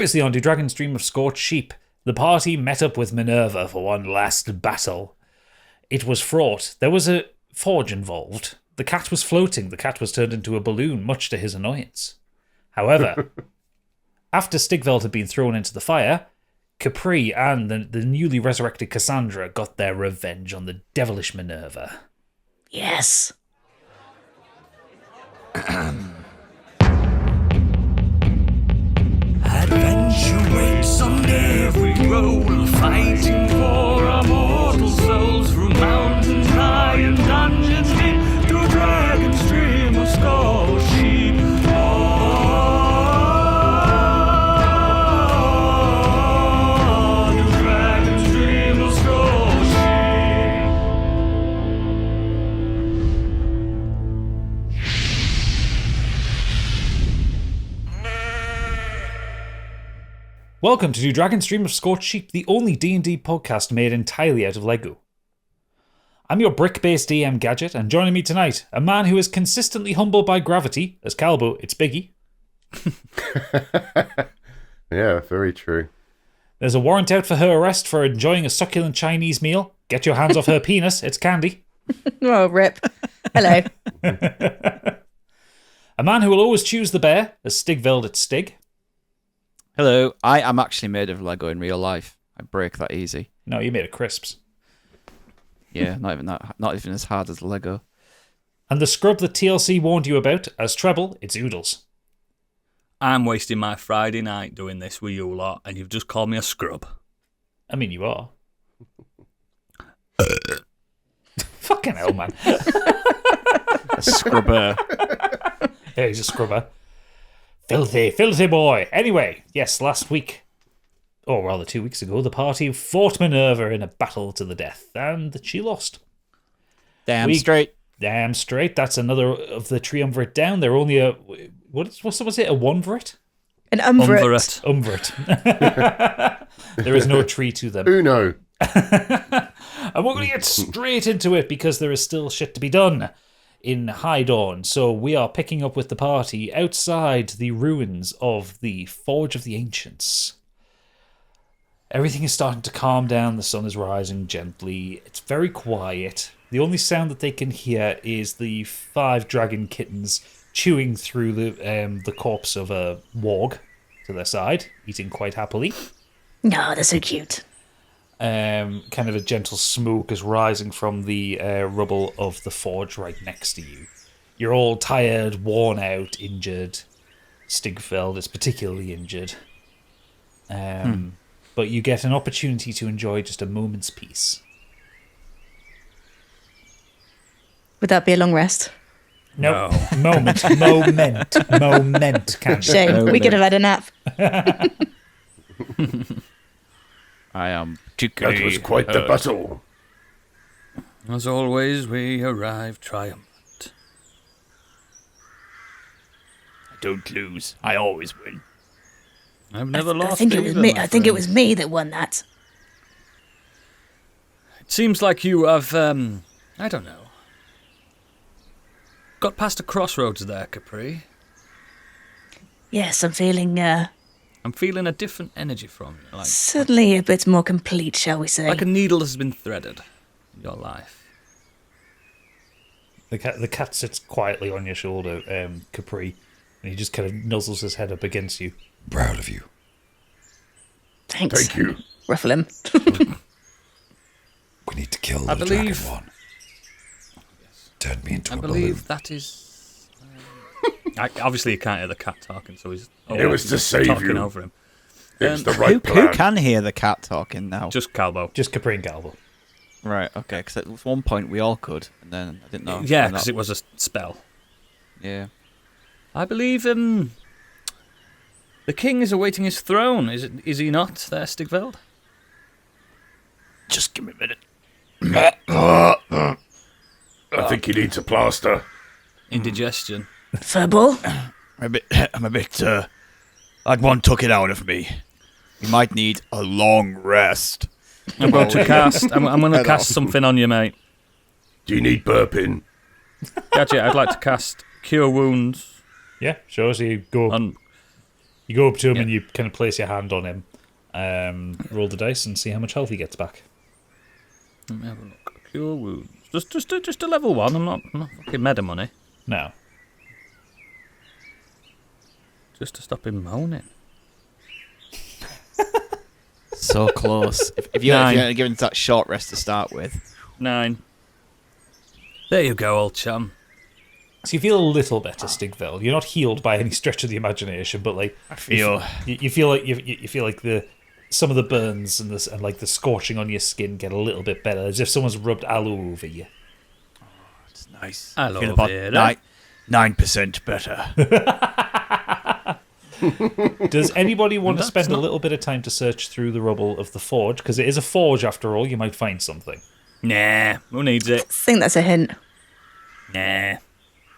Previously on the Dragon's Dream of Scorched Sheep, the party met up with Minerva for one last battle. It was fraught. There was a forge involved. The cat was floating. The cat was turned into a balloon, much to his annoyance. However, after Stigveld had been thrown into the fire, Capri and the newly resurrected Cassandra got their revenge on the devilish Minerva. Yes. Adventure waits on every roll, fighting for our mortal souls through mountains high and dungeons deep, through Dragon's Dream of Scorched Sheep. To Dragon's Dream of Scorched Welcome to Dragon's Dream of Scorched Sheep, the only D&D podcast made entirely out of Lego. I'm your brick-based DM Gadget, and joining me tonight, a man who is consistently humbled by gravity, as Calbo, it's Biggie. Yeah, very true. There's a warrant out for her arrest for enjoying a succulent Chinese meal. Get your hands off her penis, it's Candy. Oh, rip. Hello. A man who will always choose the bear, as Stigveld, it's Stig. Hello, I am actually made of Lego in real life. I break that easy. No, you made of crisps. Yeah, not even as hard as Lego. And the scrub that TLC warned you about, as Treble, it's Oodles. I'm wasting my Friday night doing this with you lot, and you've just called me a scrub. I mean, you are. Fucking hell, man. A scrubber. Yeah, he's a scrubber. Filthy, filthy boy. Anyway, yes, last week, or rather 2 weeks ago, the party fought Minerva in a battle to the death, and she lost. Damn straight. Damn straight. That's another of the triumvirate down. They're only a... What's it? A onevirate? An umvirate. Umvirate. There is no tree to them. Uno. And we're going to get straight into it because there is still shit to be done in High Dawn. So we are picking up with the party outside the ruins of the Forge of the Ancients. Everything is starting to calm down. The sun is rising gently. It's very quiet. The only sound that they can hear is the 5 dragon kittens chewing through the corpse of a warg to their side, eating quite happily. No, they're so cute. Kind of a gentle smoke is rising from the rubble of the forge right next to you. You're all tired, worn out, injured. Stigfeld is particularly injured. But you get an opportunity to enjoy just a moment's peace. Would that be a long rest? No. Moment. Candy. Shame. We could have had a nap. I am That was quite the battle. As always, we arrive triumphant. I don't lose. I always win. I've never lost. I think it was either, me. my I think it friend. was me that won that. It seems like you have, I don't know, got past a crossroads there, Capri. Yes, I'm feeling I'm feeling a different energy from you, suddenly a bit more complete, shall we say? like a needle has been threaded in your life. The cat sits quietly on your shoulder, Capri, and he just kind of nuzzles his head up against you. Proud of you. Thanks. Thank you. Ruffle him. We need to kill I the believe- dragon one. Turn me into I a believe that is... obviously you can't hear the cat talking, so he's It was to save talking you. over him. It's the Who right plan. can hear the cat talking now? Just Calbo. Just Capri and Galvo. Right, okay, because at one point we all could, and then I didn't know. Yeah, Why not? because it was a spell. Yeah. I believe the king is awaiting his throne. Is he not there, Stigveld? Just give me a minute. I think he needs a plaster. Indigestion. Furball. I'm a bit, that one took it out of me. We might need a long rest. I'm going to cast. I'm going to cast something on you, mate. Do you need burping? Gadget, I'd like to cast Cure Wounds Yeah, sure. So you go. on You go up to him and you kind of place your hand on him. Roll the dice and see how much health he gets back. Let me have a look. Cure wounds. Just a level 1. I'm not fucking meta money. No. Just to stop him moaning. So close. If you're given that short rest to start with. 9. There you go, old chum. So you feel a little better, Stigveld. You're not healed by any stretch of the imagination, but like I feel you feel like you feel like some of the burns and like the scorching on your skin get a little bit better, as if someone's rubbed aloe over you. it's nice. Aloe I feel about vera. 9% better. Does anybody want to That's spend a not- little bit of time to search through the rubble of the forge? Because it is a forge after all. You might find something. Nah, who needs it? I think that's a hint. Nah.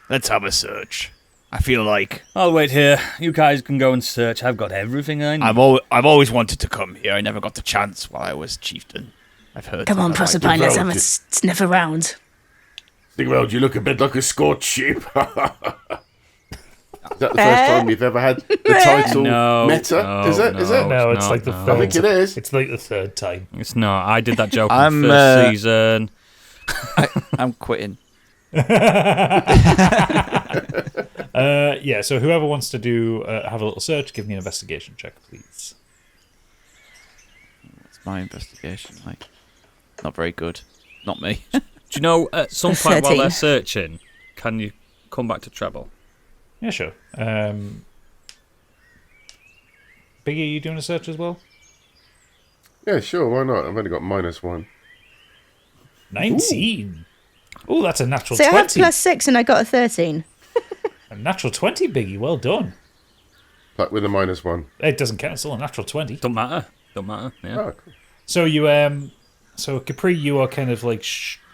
Let's have a search. I feel like I'll wait here. You guys can go and search. I've got everything I need. I've always wanted to come here. I never got the chance while I was chieftain. I've heard. Come on, that I like Proserpine, let's have a Well, sniff around. Stigveld, you look a bit like a scorched sheep. Is that the first time you've ever had the title No, meta? no, Is it? Is it? No, it's no, like the no. third. I think it is. It's like the third time. It's not. I did that joke in I'm, the first season. I'm quitting. Yeah. So whoever wants to do have a little search, give me an investigation check, please. It's my investigation. Like, not very good. Not me. Do you know, at some A point while 13. they're searching, can you come back to treble? Yeah, sure. Biggie, are you doing a search as well? Yeah, sure. Why not? I've only got -1. 19. Oh, that's a natural So I have 20. +6 and I got a 13. A natural 20, Biggie. Well done. Like with a -1. It doesn't count. It's still a natural 20. Don't matter. Yeah. Oh, cool. So you so Capri, you are kind of like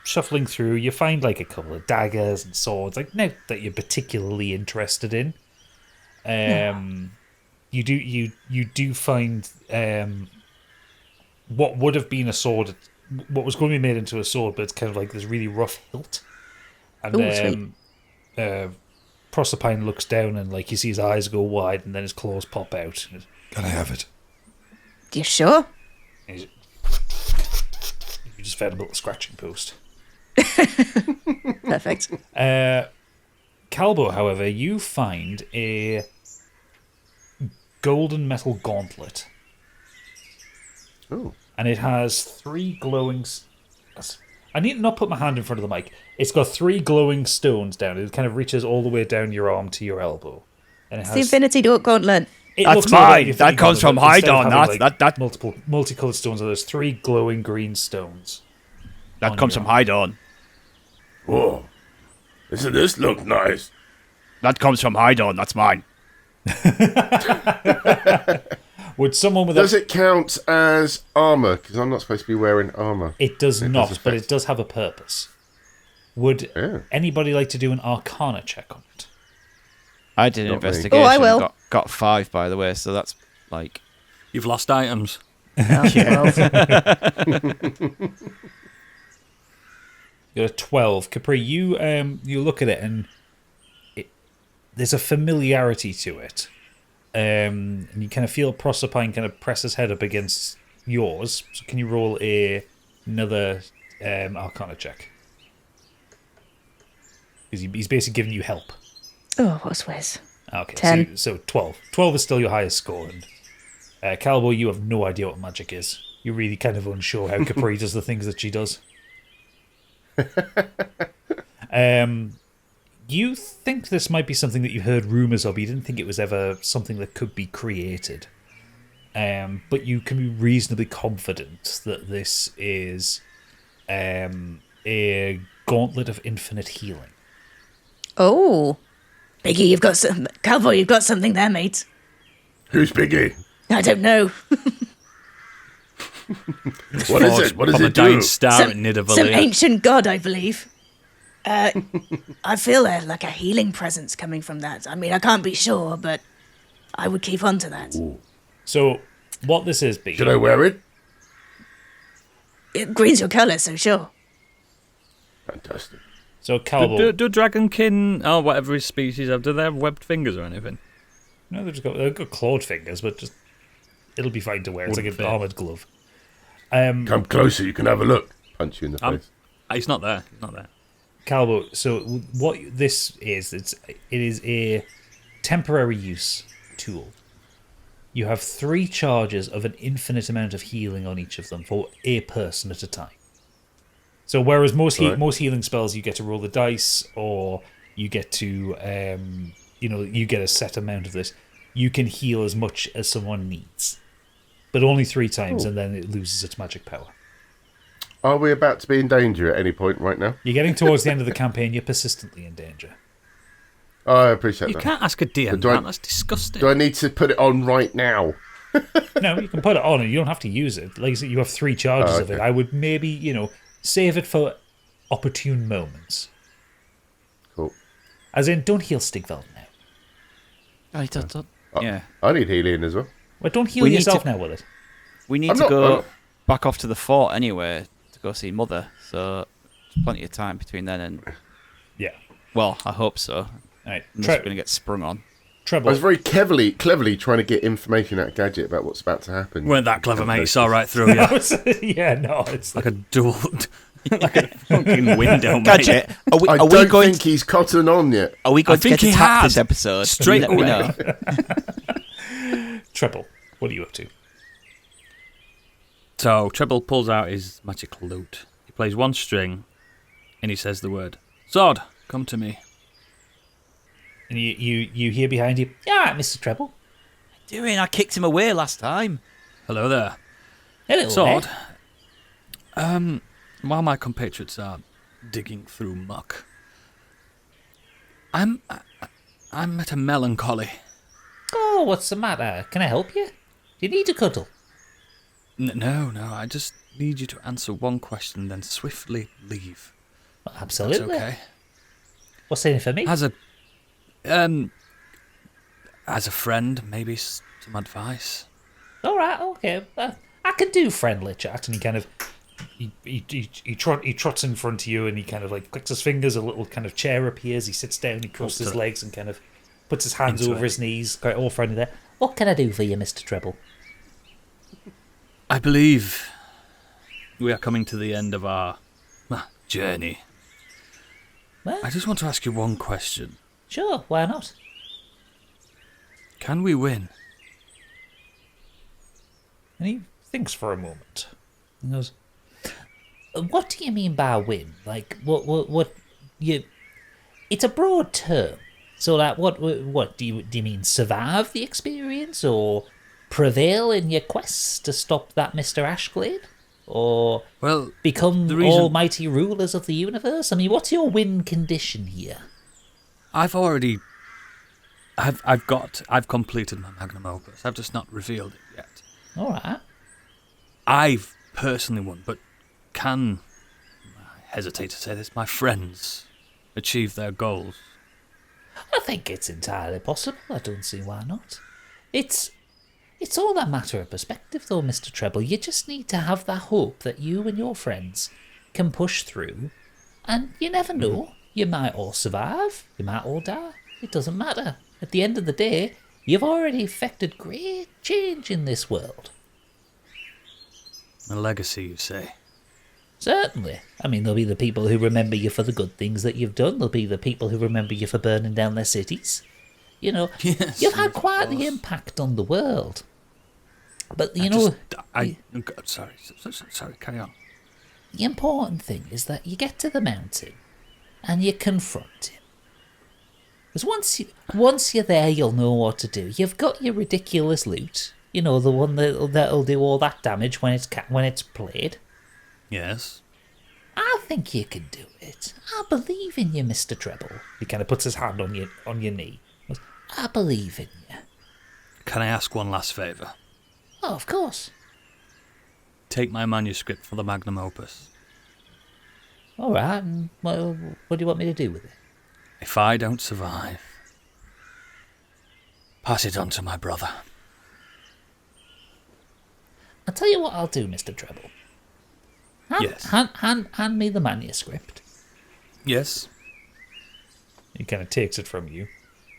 shuffling through. You find like a couple of daggers and swords, like not that you're particularly interested in. You do find what would have been a sword, what was going to be made into a sword, but it's kind of like this really rough hilt. And Ooh, Proserpine looks down and like you see his eyes go wide, and then his claws pop out. Can I have it? You sure? And you just found a little scratching post. Perfect. Calbo, however, you find a golden metal gauntlet. Oh. And it has 3 glowing... I need to not put my hand in front of the mic. It's got 3 glowing stones down. It kind of reaches all the way down your arm to your elbow. And it It's the Infinity Dwarf Gauntlet. It That's looks like mine. the That Infinity comes from Gauntlet, but instead of Hydon. having, That multicolored stones. There's 3 glowing green stones. that on comes your from Hydon. Whoa. Doesn't this look nice? That comes from Hydon. That's mine. Would someone with Does a... it count as armour? Because I'm not supposed to be wearing armour. It does not, does but affect- it does have a purpose. Would Yeah. anybody like to do an Arcana check on it? I did an Not me. investigation. Oh, I will. Got 5, by the way. So that's like. You've lost items. You're a 12. Capri, you look at it and there's a familiarity to it. And you kind of feel Proserpine kind of press his head up against yours. So can you roll another Arcana check? Because he's basically giving you help. Oh, what's whiz? Okay, 10. So 12. 12 is still your highest score. And Calbo, you have no idea what magic is. You're really kind of unsure how Capri does the things that she does. You think this might be something that you heard rumours of, but you didn't think it was ever something that could be created. But you can be reasonably confident that this is a gauntlet of infinite healing. Oh. Biggie, you've got some... Cowboy, you've got something there, mate. Who's Biggie? I don't know. What is it? What does From a it dying do? star at Some Nidavellir. ancient god, I believe. I feel like a healing presence coming from that. I mean, I can't be sure, but I would keep on to that. So, what this is, Biggie... Should I wear it? It green's your colour, so sure. Fantastic. So, Calbo... Do dragonkin, or whatever his species have, do they have webbed fingers or anything? No, they've got clawed fingers, but just it'll be fine to wear. It's like an armoured glove. Come closer, you can have a look. Punch you in the face. He's not there. He's not there. Calbo, so what this is, it is a temporary use tool. You have 3 charges of an infinite amount of healing on each of them for a person at a time. So whereas most healing spells you get to roll the dice, or you get to you get a set amount of this, you can heal as much as someone needs, but only 3 times, and then it loses its magic power. Are we about to be in danger at any point right now? You're getting towards the end of the campaign. You're persistently in danger. Oh, I appreciate You that. can't ask a DM that. That's disgusting. Do I need to put it on right now? No, you can put it on and you don't have to use it. Like I said, you have 3 charges of it. I would maybe, save it for opportune moments. Cool. As in, don't heal Stigveld now. Yeah. I need healing as well. Well, don't heal We need yourself to- now with it. We need I'm to not- go I'm- back off to the fort anyway to go see Mother, so there's plenty of time between then and... Yeah. Well, I hope so. All right. Unless we're going to get sprung on. I Treble. was very cleverly trying to get information out of Gadget about what's about to happen. Weren't that clever, mate. You saw right through you. Yeah, no, it's Like a dual... like a fucking window, mate. Gadget, I are we don't going think he's cotton on yet. Are we going to think get he attacked has. this episode? Straight Let me away. know. Treble. What are you up to? So, Treble pulls out his magic lute. He plays 1 string, and he says the word, "Zod, come to me." And you hear behind you, all right, Mr. Treble. Doing? I kicked him away last time. Hello there. Hello, Zod, there. while my compatriots are digging through muck, I'm at a melancholy. Oh, what's the matter? Can I help you? Do you need a cuddle? No, I just need you to answer 1 question, then swiftly leave. Well, That's absolutely. okay. What's in it for me? As a friend, maybe some advice. All right, okay. I can do friendly chat. And he kind of he trots in front of you, and he kind of like clicks his fingers. A little kind of chair appears. He sits down. He crosses his legs and kind of puts his hands over his knees. Quite all friendly there. What can I do for you, Mr. Treble? I believe we are coming to the end of our journey. Well, I just want to ask you 1 question. sure, why not? Can we win? And he thinks for a moment. He goes, "What do you mean by win? Like, what you? It's a broad term. So, like, what do you mean? Survive the experience, or prevail in your quest to stop that Mr. Ashglade, or Well, become the reason- almighty rulers of the universe? I mean, what's your win condition here?" I've completed my magnum opus. I've just not revealed it yet. All right. I've personally won, but can, I hesitate to say this, my friends achieve their goals? I think it's entirely possible. I don't see why not. It's all a matter of perspective, though, Mr. Treble. You just need to have that hope that you and your friends can push through, and you never know. You might all survive, you might all die. It doesn't matter. At the end of the day, you've already effected great change in this world. A legacy, you say? Certainly. I mean, there'll be the people who remember you for the good things that you've done. There'll be the people who remember you for burning down their cities. Yes, You've had of quite the course. impact on the world. But, Sorry, carry on. the important thing is that you get to the mountain and you confront him. Because once you're there, you'll know what to do. You've got your ridiculous loot. The one that'll do all that damage when it's played. Yes. I think you can do it. I believe in you, Mr. Treble. He kind of puts his hand on your knee. He goes, I believe in you. Can I ask 1 last favour? Oh, of course. Take my manuscript for the magnum opus. All right. And what do you want me to do with it? If I don't survive, pass it on to my brother. I'll tell you what I'll do, Mr. Treble. Yes. Hand me the manuscript. Yes. He kind of takes it from you,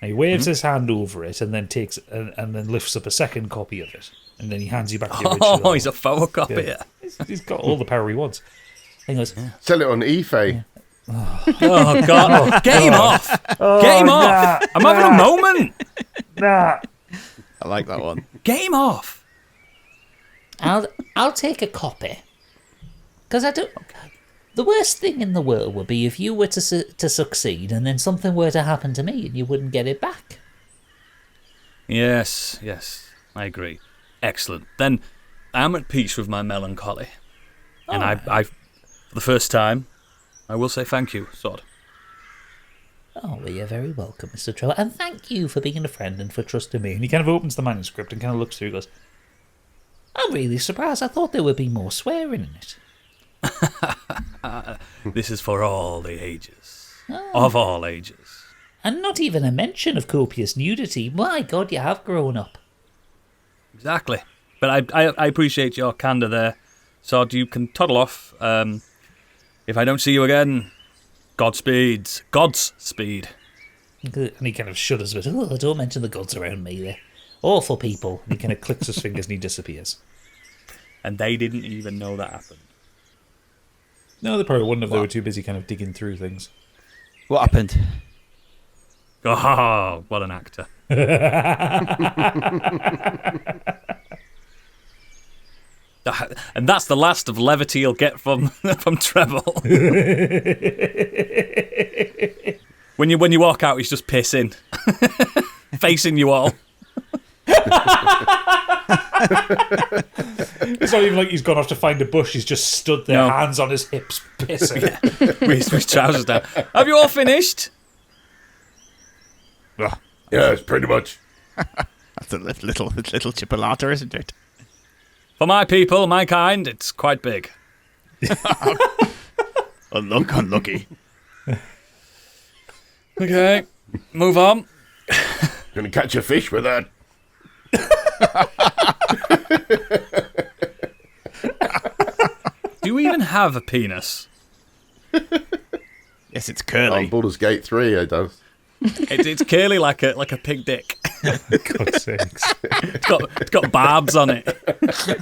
And he waves his hand over it and then takes and then lifts up a second copy of it. And then he hands you back the original. Oh, he's a photocopier. He's got all the power he wants. And he goes, Sell it on eBay. Oh, God. Get him off. Get him off. I'm having a moment. nah. I like that one. Get him off. I'll take a copy. Because I don't... The worst thing in the world would be if you were to succeed and then something were to happen to me and you wouldn't get it back. Yes, I agree. Excellent. Then I'm at peace with my melancholy. And I, for the first time, I will say thank you, Sod. Oh, well, you're very welcome, Mr. Trevor. And thank you for being a friend and for trusting me. And he kind of opens the manuscript and kind of looks through and goes, I'm really surprised. I thought there would be more swearing in it. This is for all the ages. Of all ages. And not even a mention of copious nudity. My God, you have grown up. Exactly. But I appreciate your candour there. Sod, you can toddle off. If I don't see you again, Godspeed. Godspeed. and he kind of shudders a bit. Oh, don't mention the gods around me. They're awful people. And he kind of clicks his fingers and he disappears. And they didn't even know that happened. No, they probably wouldn't if they were too busy kind of digging through things. What happened? Oh, what an actor. And that's the last of levity he'll get from Treble. When you walk out, he's just pissing, facing you all. It's not even like he's gone off to find a bush. He's just stood there, hands on his hips, pissing. With his trousers down. Have you all finished? Yes, pretty much. That's a little chipolata, isn't it? For my people, my kind, it's quite big. Unlucky. Okay, move on. Gonna catch a fish with that. Do you even have a penis? Yes, it's curly. On Baldur's Gate 3, it does. It's curly like a pig dick. God's sakes. It's got barbs on it.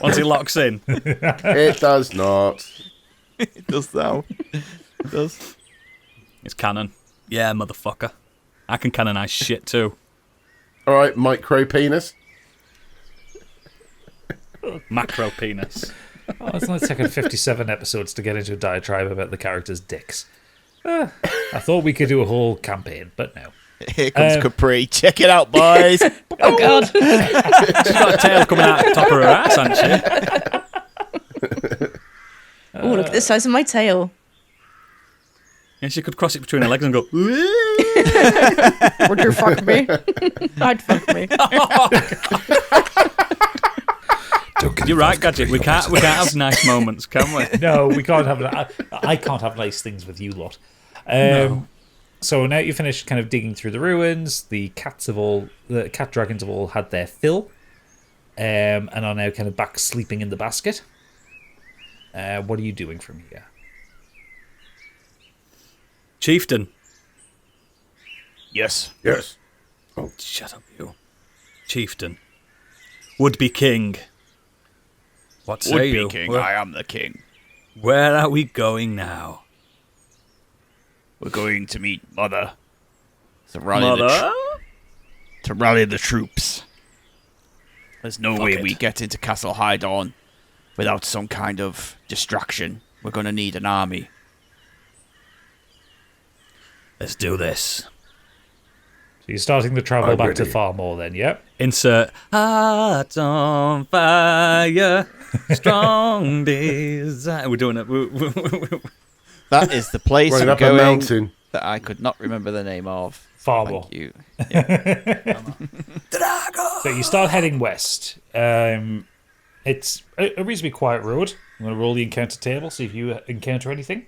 Once it locks in. It does not. It does now. It does. It's canon. Yeah, motherfucker. I can canonize shit too. Alright, micro penis. Macro penis. Oh, it's only taken 57 episodes to get into a diatribe about the characters' dicks. I thought we could do a whole campaign, but no. Here comes Capri. Check it out, boys. Oh, God. She's got a tail coming out the top of her ass, hasn't she? Oh, look at the size of my tail. Yeah, she could cross it between her legs and go. Would you fuck me? I'd fuck me. You're right, Gadget. We can't have nice moments, can we? No, we can't have. I can't have nice things with you lot. No. So now you finished kind of digging through the ruins. The cat dragons have all had their fill, and are now kind of back sleeping in the basket. What are you doing from here? Chieftain. Yes. Yes. Shut up, you. Chieftain. Would-be king. What say you? Would be king. I am the king. Where are we going now? We're going to meet Mother. To rally Mother? to rally the troops. There's no Fuck way it. we get into Castle Hydorn without some kind of distraction. We're going to need an army. Let's do this. So you're starting the travel I'm back to ready. Farmore then, yep? Insert Heart on Fire, Strong Desire. We're doing it. That is the place Running we're up a going mountain. that I could not remember the name of. Farmore. Thank you. So you start heading west. It's a reasonably quiet road. I'm going to roll the encounter table, see if you encounter anything.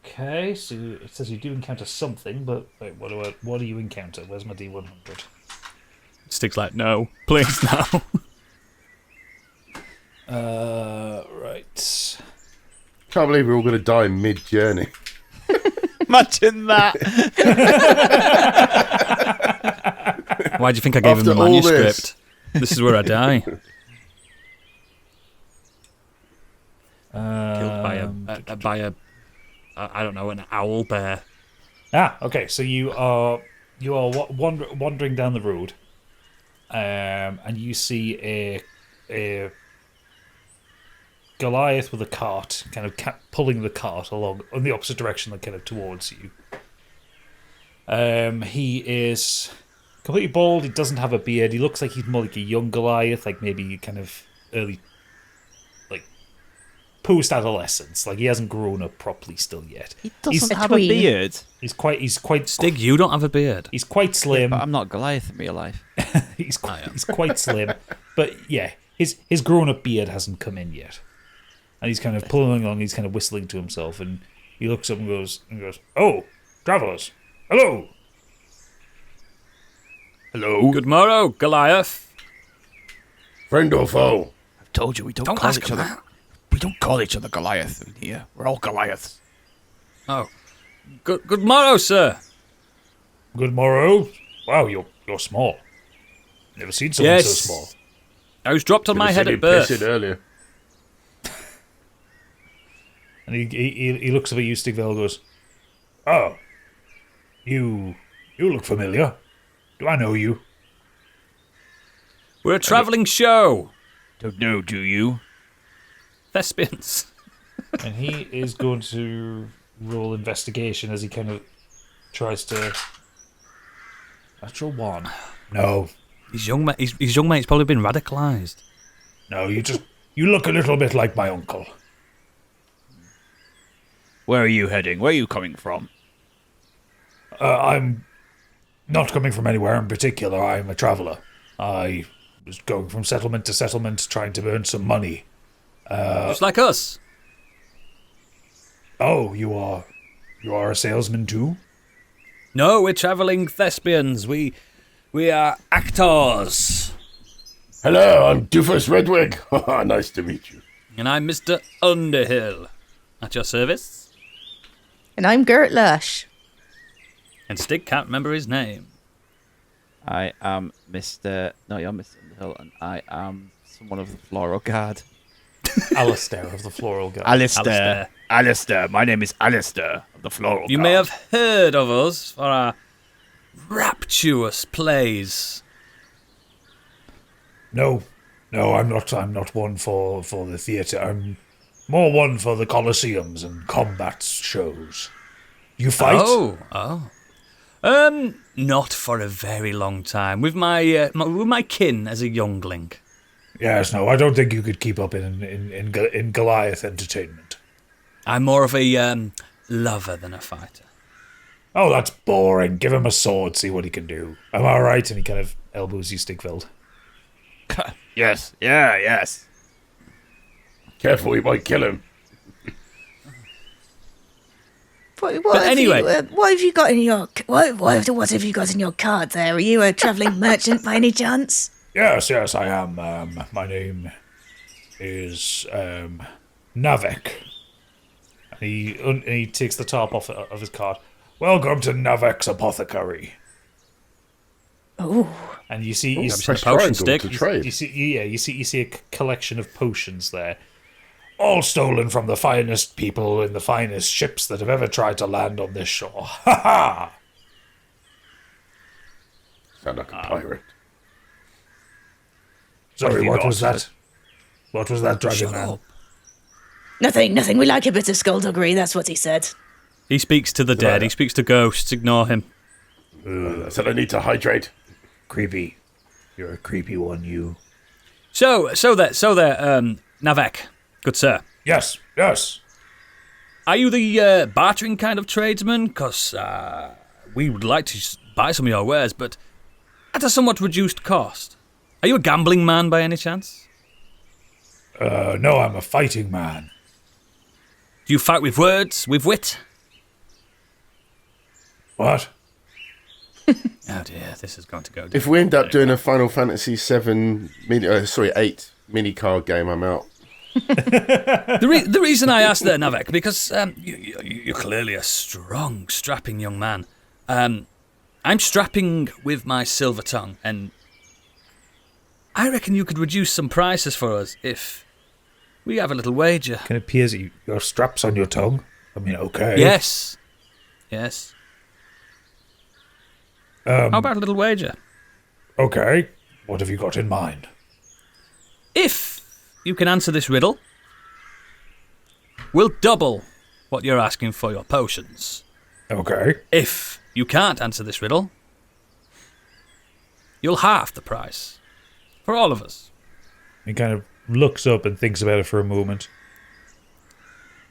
Okay, so it says you do encounter something, but wait, what do you encounter? Where's my D100? Stig's like, no, please, no. Right. Can't believe we're all going to die mid-journey. Imagine that. Why do you think I gave him After the all manuscript? This is where I die. Killed by a I don't know, an owl bear. Okay. So you are wandering down the road, and you see a Goliath with a cart, kind of pulling the cart along in the opposite direction, like kind of towards you. He is completely bald. He doesn't have a beard. He looks like he's more like a young Goliath, like maybe kind of early, like post-adolescence. Like he hasn't grown up properly still yet. He doesn't have tween. a beard. He's quite Stig, you don't have a beard. He's quite slim. But I'm not Goliath in real life. He's quite slim, but yeah, his grown-up beard hasn't come in yet, and he's kind of pulling along. He's kind of whistling to himself, and he looks up and goes, "Oh, travellers, hello." Hello. Good morrow, Goliath. Friend or foe? I've told you we don't call ask each him other. that. We don't call each other Goliath in here. We're all Goliaths. Oh, good morrow, sir. Good morrow. Wow, you're small. Never seen someone Yes. so small. I was dropped on my head at Pissed birth. earlier. And he looks up at you, Stigveld, goes, "Oh, you look familiar. Do I know you?" We're a travelling show. Don't know, do you? Thespians. And he is going to roll investigation as he kind of tries to. Natural one. No, He's young, mate. He's young, mate. He's probably been radicalised. no, you look a little bit like my uncle. Where are you heading? Where are you coming from? I'm not coming from anywhere in particular. I'm a traveller. I was going from settlement to settlement trying to earn some money. Just like us. Oh, you are a salesman too? No, we're travelling thespians. We are actors. Hello, I'm Doofus Redwig. Nice to meet you. And I'm Mr. Underhill. At your service. And I'm Gert Lush. And Stig can't remember his name. I am Mr. No, you're Mr. Underhill, and I am someone of the Floral Guard. Alistair of the Floral Guard. Alistair. My name is Alistair of the Floral Guard. You may have heard of us for our rapturous plays. No, I'm not one for the theatre. I'm more one for the coliseums and combat shows. You fight? Oh. Not for a very long time. With my kin as a youngling. Yes, no, I don't think you could keep up in Goliath entertainment. I'm more of a lover than a fighter. Oh, that's boring. Give him a sword, see what he can do. Am I right? And he kind of elbows you, Stigveld. Yes. Yeah, yes. Careful, you might kill him. What anyway. what have you got in your what have you got in your card there? Are you a travelling merchant by any chance? Yes, I am. My name is Navek. And he takes the top off of his card. Welcome to Navek's Apothecary. Oh, And you see, Press potion triangle stick. to trade. you see a collection of potions there, all stolen from the finest people in the finest ships that have ever tried to land on this shore. Ha ha! Sound like a pirate. Sorry, what got? was that? What was that, dragon Shut man? up. nothing. We like a bit of skullduggery. That's what he said. He speaks to the dead. He speaks to ghosts. Ignore him. I said I need to hydrate. Creepy. You're a creepy one, you. So there, Navek, good sir. Yes. Are you the bartering kind of tradesman? Because we would like to buy some of your wares, but at a somewhat reduced cost. Are you a gambling man by any chance? No, I'm a fighting man. Do you fight with words, with wit? What? Oh dear, this is going to go. If we end up doing a Final Fantasy 8 mini card game, I'm out. The reason I asked there, Navek, because you're clearly a strong, strapping young man. I'm strapping with my silver tongue, and I reckon you could reduce some prices for us if we have a little wager. Can it appear that your straps on your tongue? I mean, okay. Yes. How about a little wager? Okay. What have you got in mind? If you can answer this riddle, we'll double what you're asking for your potions. Okay. If you can't answer this riddle, you'll halve the price for all of us. He kind of looks up and thinks about it for a moment.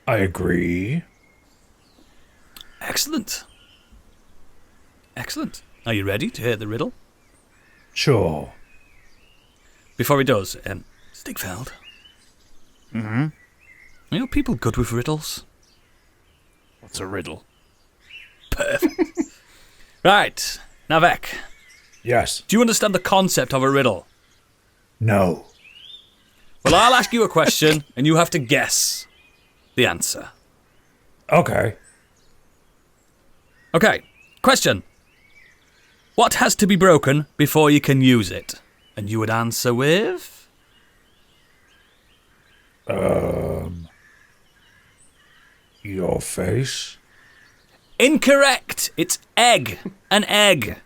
I agree. Excellent. Are you ready to hear the riddle? Sure. Before he does, Stigfeld. Mm-hmm. Are your people good with riddles? What's a riddle? Perfect. Right, Navek, Yes. do you understand the concept of a riddle? No. Well, I'll ask you a question, and you have to guess the answer. Okay. Okay, question. What has to be broken before you can use it? And you would answer with... Your face? Incorrect! It's egg. An egg.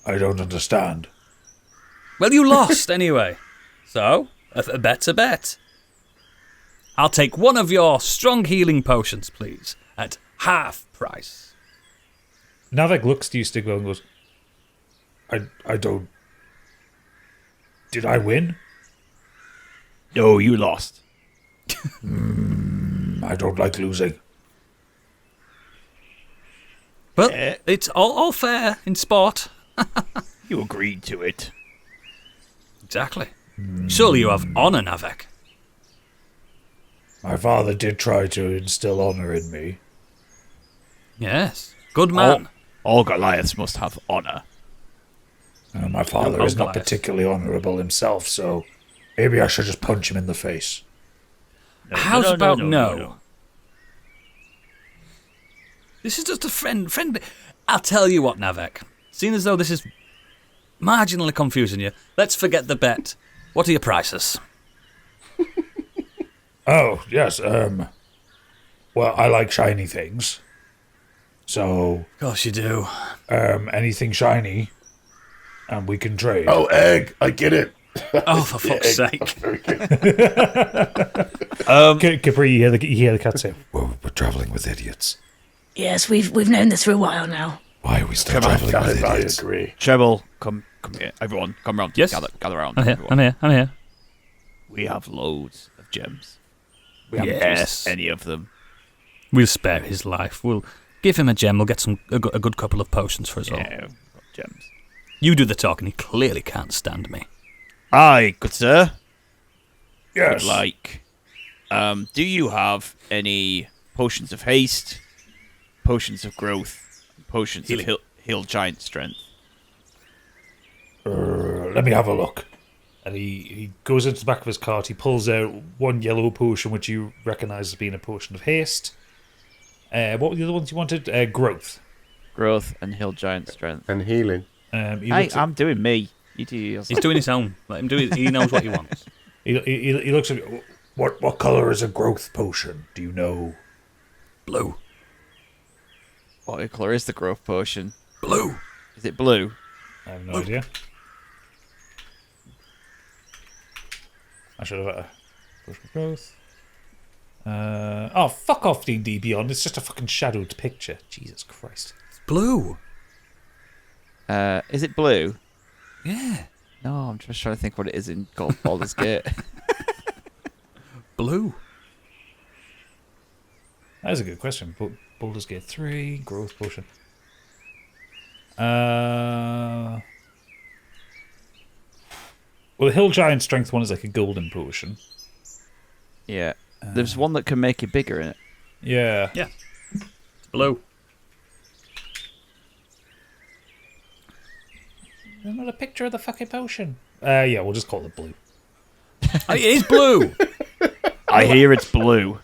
I don't understand. Well, you lost anyway. So, a bet's a bet. I'll take one of your strong healing potions, please, at half price. Navek looks to you, Stigwell, and goes, I don't... Did I win? No, you lost. I don't like losing. Well, it's all fair in sport. You agreed to it. Exactly. Surely you have honour, Navek. My father did try to instill honor in me. Yes. Good man. All Goliaths must have honor. My father is not Goliath. particularly honorable himself, so maybe I should just punch him in the face. How's no, about no, no? no. This is just a friend. I'll tell you what, Navek. Seeing as though this is marginally confusing you, let's forget the bet. What are your prices? Oh, yes, well, I like shiny things. So, Of course you do. anything shiny, and we can trade. Oh, egg! I get it. Oh, for fuck's sake. Very good. Capri, you hear the cat say, We're traveling with idiots. Yes, we've known this for a while now. Why are we still traveling with I idiots? agree. Treble, come here. Everyone, come round. Yes? Gather round. I'm here. everyone. I'm here. We have loads of gems. We Yes. haven't used any of them. We'll spare his life. We'll give him a gem. We'll get a good couple of potions for us all. Yeah, we've got gems. You do the talking. He clearly can't stand me. Aye, good sir. yes. Would like. Do you have any potions of haste, potions of growth, potions Healing. of heal giant strength? Let me have a look. And he goes into the back of his cart, he pulls out one yellow potion, which you recognise as being a potion of haste. What were the other ones you wanted? Growth. Growth and heal giant strength. And healing. He Hey, looks, I'm doing me. You do yours. He's doing his own. Let him do it. He knows what he wants. he looks at me. What colour is a growth potion? Do you know? Blue. What colour is the growth potion? Blue. Is it blue? I have no idea. I should have a potion of growth. Oh, fuck off, D&D Beyond. It's just a fucking shadowed picture. Jesus Christ. It's blue. Is it blue? Yeah. No, I'm just trying to think what it is in Baldur's Gate. Blue. That is a good question. Baldur's Gate 3, growth potion. Well, the Hill Giant Strength one is like a golden potion. Yeah. There's one that can make it bigger in it. Yeah. Yeah. It's blue. There's not a picture of the fucking potion. Yeah, we'll just call it blue. It is blue. I hear it's blue.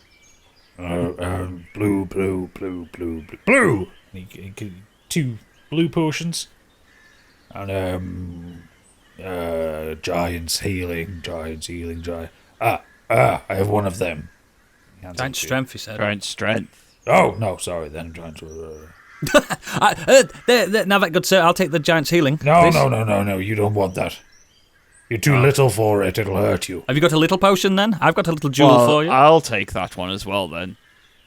Blue. Two blue potions. And giants healing. I have one of them. Giant strength, he said. Giant strength. Oh no, sorry. Then giant. Now that good sir, I'll take the giant's healing. No, please. no. You don't want that. You're too little for it. It'll hurt you. Have you got a little potion then? I've got a little jewel for you. I'll take that one as well then.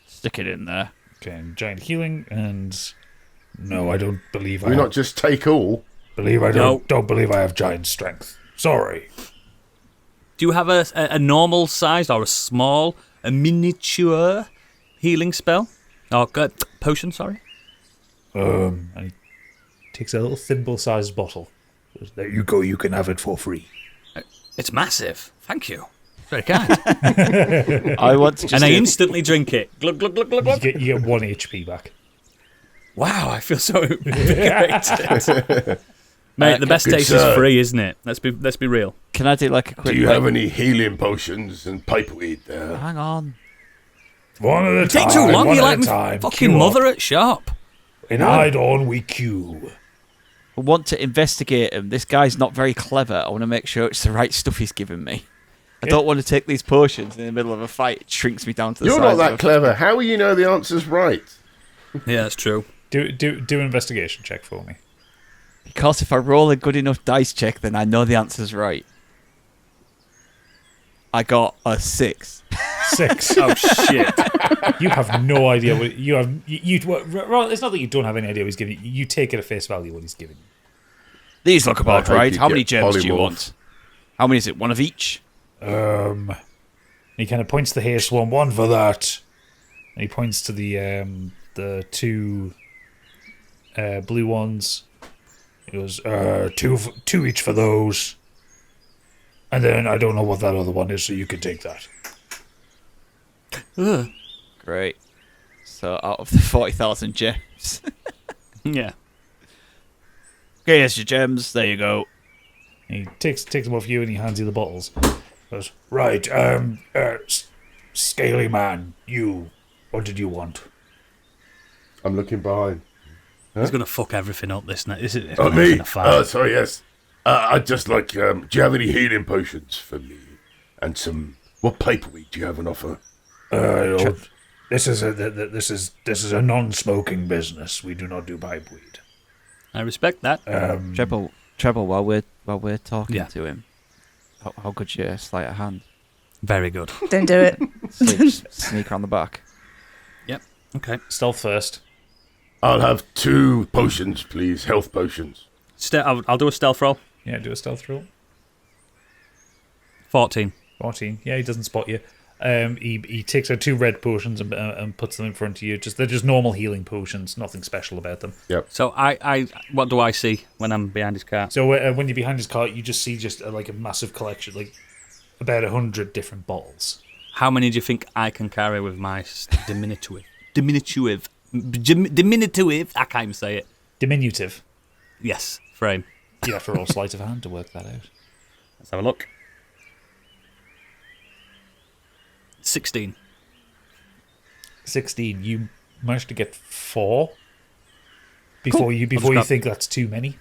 Stick it in there. Okay, and giant healing, and no, I don't believe Will you not just take all? Don't believe I have giant strength. Sorry. Do you have a normal size or a miniature healing spell? Oh, good. Potion, sorry. And he takes a little thimble-sized bottle. Goes, there you go. You can have it for free. It's massive. Thank you. Very kind. I want to just. And I instantly drink it. Glug, glug, glug, glug, glug. You get 1 HP back. Wow, I feel so invigorated. Mate, the best good taste sir. is free, isn't it? Let's be real. Can I do like a quick? Do you have any healing potions and pipeweed there? Hang on. One at a time. Take too long. One You at like a me time. fucking Queue mother up. at shop. In Hydon, we queue. I want to investigate him. This guy's not very clever. I want to make sure it's the right stuff he's giving me. I don't want to take these potions in the middle of a fight. It shrinks me down to the You're size not that of... clever. How will you know the answer's right? Yeah, that's true. Do an investigation check for me. Because if I roll a good enough dice check, then I know the answer's right. I got a 6. 6. Oh shit! You have no idea what you have. It's not that you don't have any idea what he's giving you. You take it at face value what he's giving you. These look about I hope right. you How many get gems do you polymorph. want? How many is it? One of each? He kind of points to the haste one for that, and he points to the two blue ones. He goes, two each for those, and then I don't know what that other one is, so you can take that. Great. So out of the 40,000 gems. Yeah. Okay, here's your gems. There you go. And he takes them off you, and he hands you the bottles. Goes, right, scaly man, what did you want? I'm looking behind. He's gonna fuck everything up this night. This is Oh, me? a fight. Sorry, yes. I'd just like, do you have any healing potions for me? And some, what paperweed do you have on offer? This is a non-smoking business. We do not do pipeweed. I respect that. Treble, while we're talking Yeah. to him, how good's your sleight of hand? Very good. Don't do it. Sneak around the back. Yep. Okay. Stealth first. I'll have 2 potions, please. Health potions. I'll do a stealth roll. Yeah, do a stealth roll. 14. 14. Yeah, he doesn't spot you. He takes out 2 red potions and puts them in front of you. They're just normal healing potions. Nothing special about them. So I what do I see when I'm behind his cart? So when you're behind his cart, you just see like a massive collection, like about 100 different bottles. How many do you think I can carry with my diminutive? I can't even say it. Diminutive. Yes, frame. You have to roll sleight of hand to work that out. Let's have a look. 16. 16. You managed to get 4 before you got- think that's too many.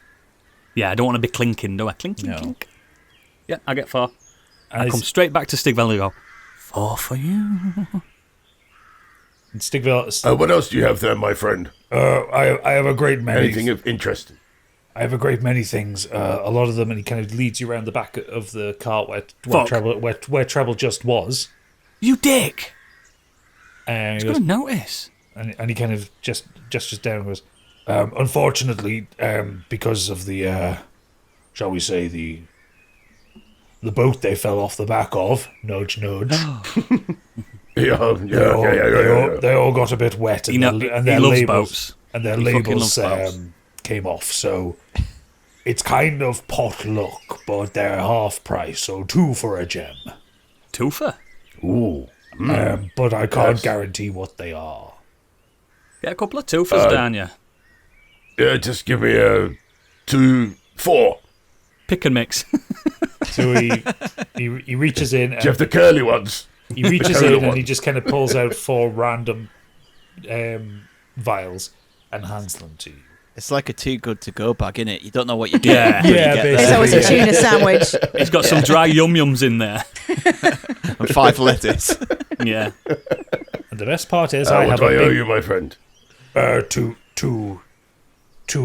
Yeah, I don't want to be clinking, do I? Clink, clink, No. clink. Yeah, I get 4. And I it's- come straight back to Stigveld and go, 4 for you. and Stigveld. What else do you have there, my friend? I have a great many. Anything of interest? I have a great many things. A lot of them, and he kind of leads you around the back of the cart where Treble just was. You dick! And he He's goes, going to notice. and he kind of just gestures down and goes, unfortunately, because of the, shall we say, the boat they fell off the back of, nudge, nudge, they all got a bit wet, and their he loves labels, boats. and their He fucking labels loves boats. came off, so it's kind of pot luck, but they're half price, so 2 for a gem. Twofer. Ooh. But I can't Yes. guarantee what they are. Get a couple of twofers down you. Yeah, just give me a 2, 4. Pick and mix. So he reaches in. Do you have the curly ones? He reaches in and he just kind of pulls out 4 random vials and hands them to you. It's like a too good to go bag, innit? You don't know what you're getting. Yeah. until you Yeah, get basically. It's always a tuna sandwich. It's got some dry yum-yums in there. there. And 5 lettuce. Yeah. And the best part is I What have do I owe a you, my friend? two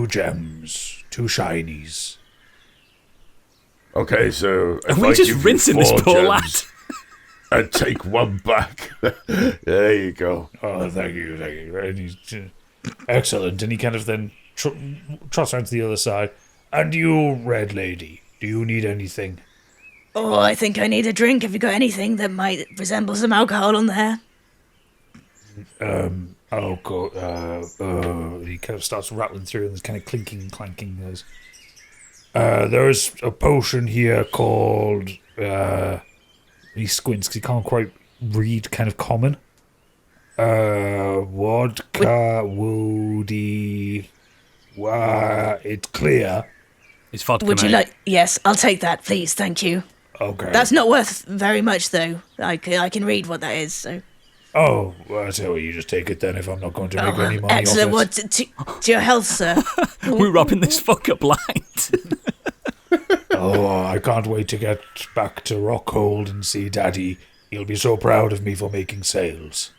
gems, 2 shinies. Okay, so if Are we I just give you rinsing this 4 poor gems lad? and take 1 back, there you go. Oh, thank you. And he's, excellent. And he kind of then trots around to the other side. And you, Red Lady, do you need anything? Oh, I think I need a drink. Have you got anything that might resemble some alcohol on there? He kind of starts rattling through and there's kind of clinking and clanking noise. There's a potion here called... he squints because he can't quite read kind of common. Vodka, woody... it's clear. It's vodka, Would you mate. like... Yes, I'll take that, please. Thank you. Okay. That's not worth very much, though. I can read what that is, so... Oh, well, I tell you what, you just take it then if I'm not going to make any money excellent. off it. What, to your health, sir. We're robbing this fucker blind. Oh, I can't wait to get back to Rockhold and see Daddy. He'll be so proud of me for making sales.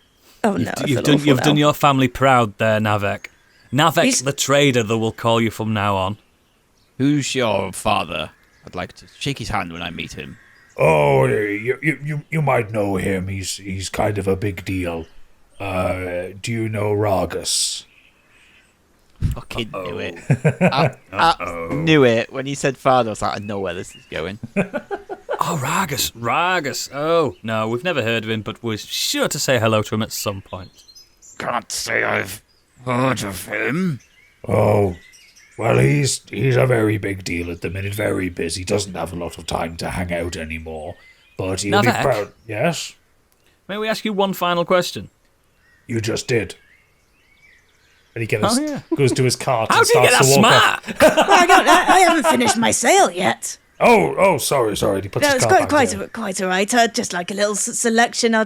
Oh, no, I You've feel done awful now. your family proud there, Navek. Navek, He's- the trader, that will call you from now on. Who's your father? I'd like to shake his hand when I meet him. Oh, you might know him. He's kind of a big deal. Do you know Ragus? Fucking knew it. I knew it. When you said father, I was like, I know where this is going. Oh, Ragus. Oh, no, we've never heard of him, but we're sure to say hello to him at some point. Can't say I've heard of him. Oh, well, he's a very big deal at the minute. Very busy. Doesn't have a lot of time to hang out anymore. But he'll be Navek? proud. Yes, May we ask you one final question? you just did. And he kind of Oh, yeah. goes to his cart How and do you get starts that to walk off. smart? I haven't finished my sale yet. Oh, sorry. He puts No, his it's cart back down. quite all right. Just like a little selection. I'll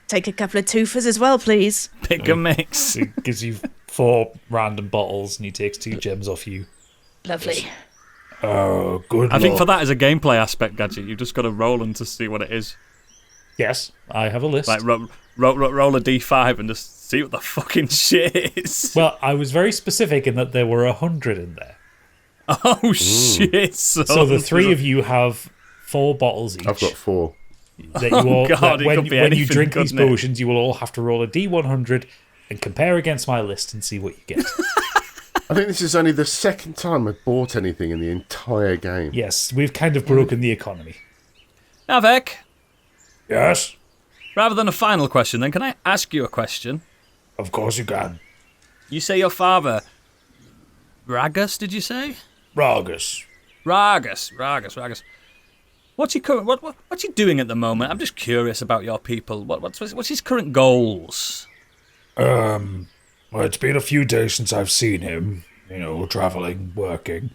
take a couple of twofers as well, please. Pick a mix. He gives you 4 random bottles and he takes 2 gems off you. Lovely. Oh, good I think for luck. that as a gameplay aspect, Gadget, you've just got to roll them to see what it is. Yes, I have a list. Like, roll a d5 and just see what the fucking shit is. Well, I was very specific in that there were 100 in there. Oh, shit. So the 3 of you have 4 bottles each. I've got 4. That you all, God, that it when could be you anything, drink these couldn't it? potions, you will all have to roll a D100 and compare against my list and see what you get. I think this is only the second time I've bought anything in the entire game. Yes, we've kind of broken the economy. Navek, Yes, rather than a final question, then can I ask you a question? of course you can. You say your father, Ragus, did you say? Ragus. Ragus. What's he doing at the moment? I'm just curious about your people. What's his current goals? Well, it's been a few days since I've seen him, traveling, working.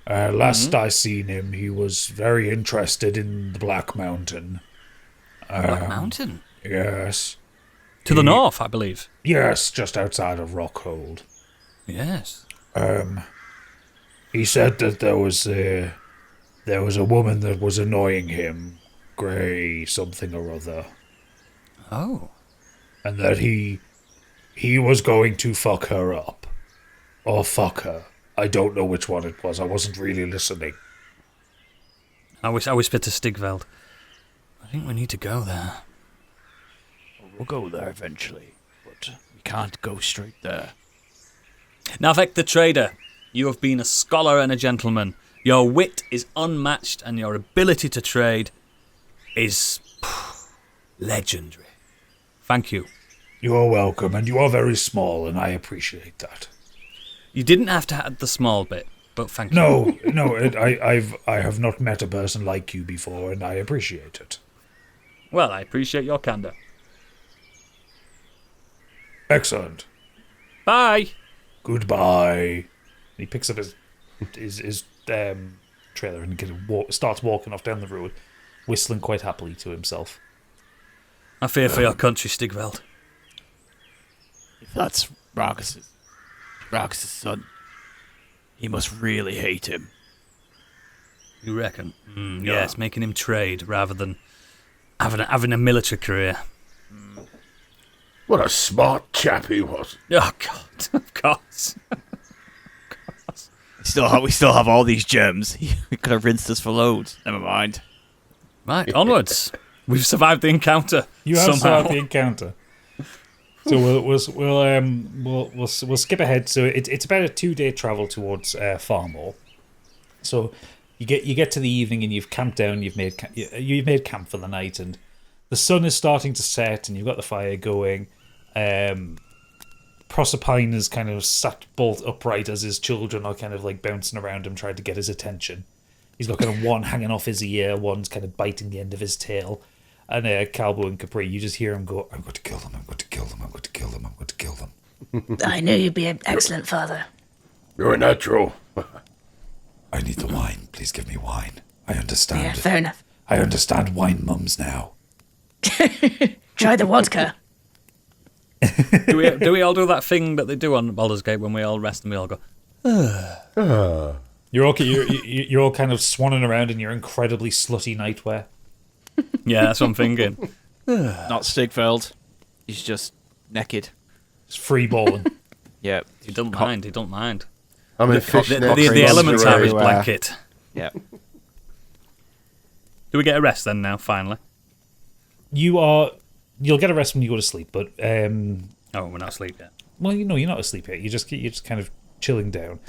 Last I seen him, he was very interested in the Black Mountain. Black Mountain? Yes. To the north, I believe. Yes, just outside of Rockhold. Yes. He said that there was a woman that was annoying him, Grey something or other, Oh. and that he was going to fuck her up. Or fuck her. I don't know which one it was. I wasn't really listening. I whispered to Stigveld. I think we need to go there. We'll go there eventually, but we can't go straight there. Navek the trader, you have been a scholar and a gentleman. Your wit is unmatched and your ability to trade is legendary. Thank you. You are welcome, and you are very small, and I appreciate that. You didn't have to add the small bit, but thank you. No, I have not met a person like you before, and I appreciate it. Well, I appreciate your candor. Excellent. Bye. Goodbye. And he picks up his trailer and kind of starts walking off down the road, whistling quite happily to himself. I fear for your country, Stigveld. If that's Marcus's son, he must really hate him. You reckon? Yes, making him trade rather than having a military career. What a smart chap he was. Oh, God, of course. We still have all these gems. He could have rinsed us for loads. Never mind. Right, onwards. We've survived the encounter. You have somehow. survived the encounter. So we'll skip ahead. So it's about a 2-day travel towards Farmore. So you get to the evening and you've camped down. You've made camp for the night, and the sun is starting to set, and you've got the fire going. Proserpine is kind of sat bolt upright as his children are kind of like bouncing around him, trying to get his attention. He's got kind of one hanging off his ear, one's kind of biting the end of his tail. And Calbo and Capri, you just hear him go, I'm going to kill them, I'm going to kill them, I'm going to kill them, I'm going to kill them. I knew you'd be an excellent father. You're a natural. I need the wine. Please give me wine. I understand. Yeah, fair enough. I understand wine mums now. Try the vodka. Do we all do that thing that they do on Baldur's Gate when we all rest and we all go, You're all kind of swanning around in your incredibly slutty nightwear. yeah, that's what I'm thinking. Not Stigveld. He's just naked. It's free balling. Yeah. He don't mind, he don't mind. I'm in The fishnet. elements are his everywhere. blanket. Yeah. Do we get a rest then now, finally? You'll get a rest when you go to sleep, but Oh, we're not asleep yet. well, you're not asleep yet. You're just kind of chilling down.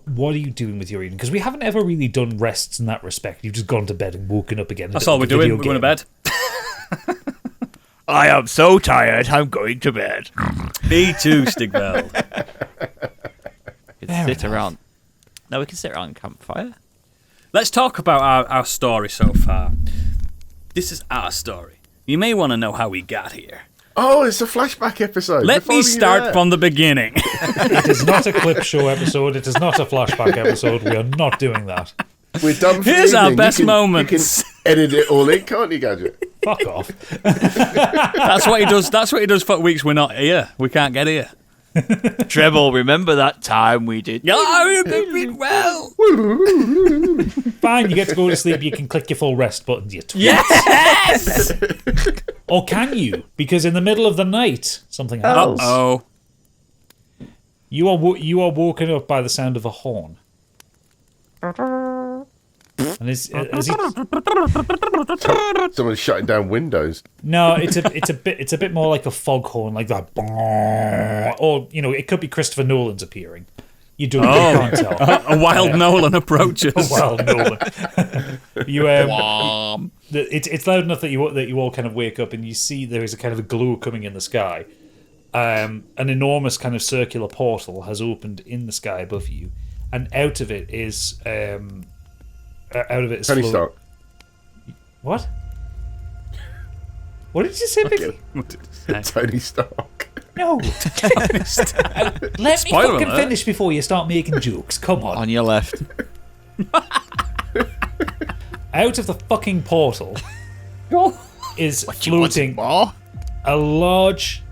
What are you doing with your evening? Because we haven't ever really done rests in that respect. You've just gone to bed and woken up again. That's all we're doing. We're going to bed. I am so tired, I'm going to bed. Me too, Stigveld. We can sit around. No, we can sit around a campfire. Let's talk about our story so far. This is our story. You may want to know how we got here. Oh, it's a flashback episode. Let Before me we start get from the beginning. It is not a clip show episode. It is not a flashback episode. We are not doing that. there. We're done for Here's the our evening. best You can moments. edit it all in, can't you, Gadget? Fuck off. That's what he does. That's what he does for weeks we're not here. We can't get here. Treble, remember that time we did? Yeah, I remember well. Fine, you get to go to sleep. You can click your full rest button. You twat. Yes. Or can you? Because in the middle of the night, something happens. Oh. You are woken up by the sound of a horn. And as he, Someone's shutting down windows. no, it's a bit more like a foghorn, like that. Or it could be Christopher Nolan's appearing. You can't tell. A wild Nolan approaches. Well, Nolan. It's loud enough that you all kind of wake up and you see there is a kind of a glow coming in the sky. An enormous kind of circular portal has opened in the sky above you, and out of it is Tony Stark. What? What did you say, Vicky? Tony Stark. No. Let me Spoiler fucking alert. finish before you start making jokes. Come on. On your left. Out of the fucking portal is floating More? a large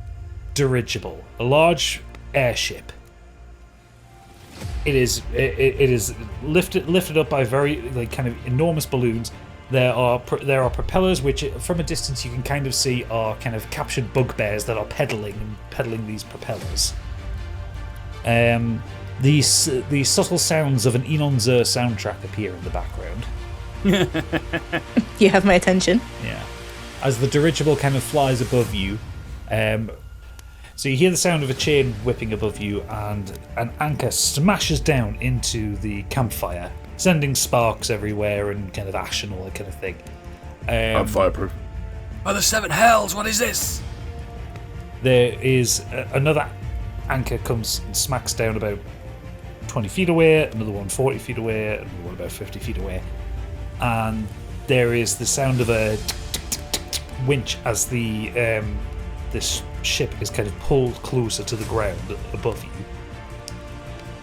dirigible, a large airship. It is lifted up by very kind of enormous balloons. There are propellers which, from a distance, you can kind of see are kind of captured bugbears that are pedaling these propellers. The subtle sounds of an Enon Zur soundtrack appear in the background. You have my attention. Yeah. As the dirigible kind of flies above you, so you hear the sound of a chain whipping above you, and an anchor smashes down into the campfire, sending sparks everywhere and kind of ash and all that kind of thing. I'm fireproof. Oh, the seven hells. What is this? There is another anchor comes and smacks down about 20 feet away, another one 40 feet away, another one about 50 feet away. And there is the sound of a winch as this ship is kind of pulled closer to the ground above you.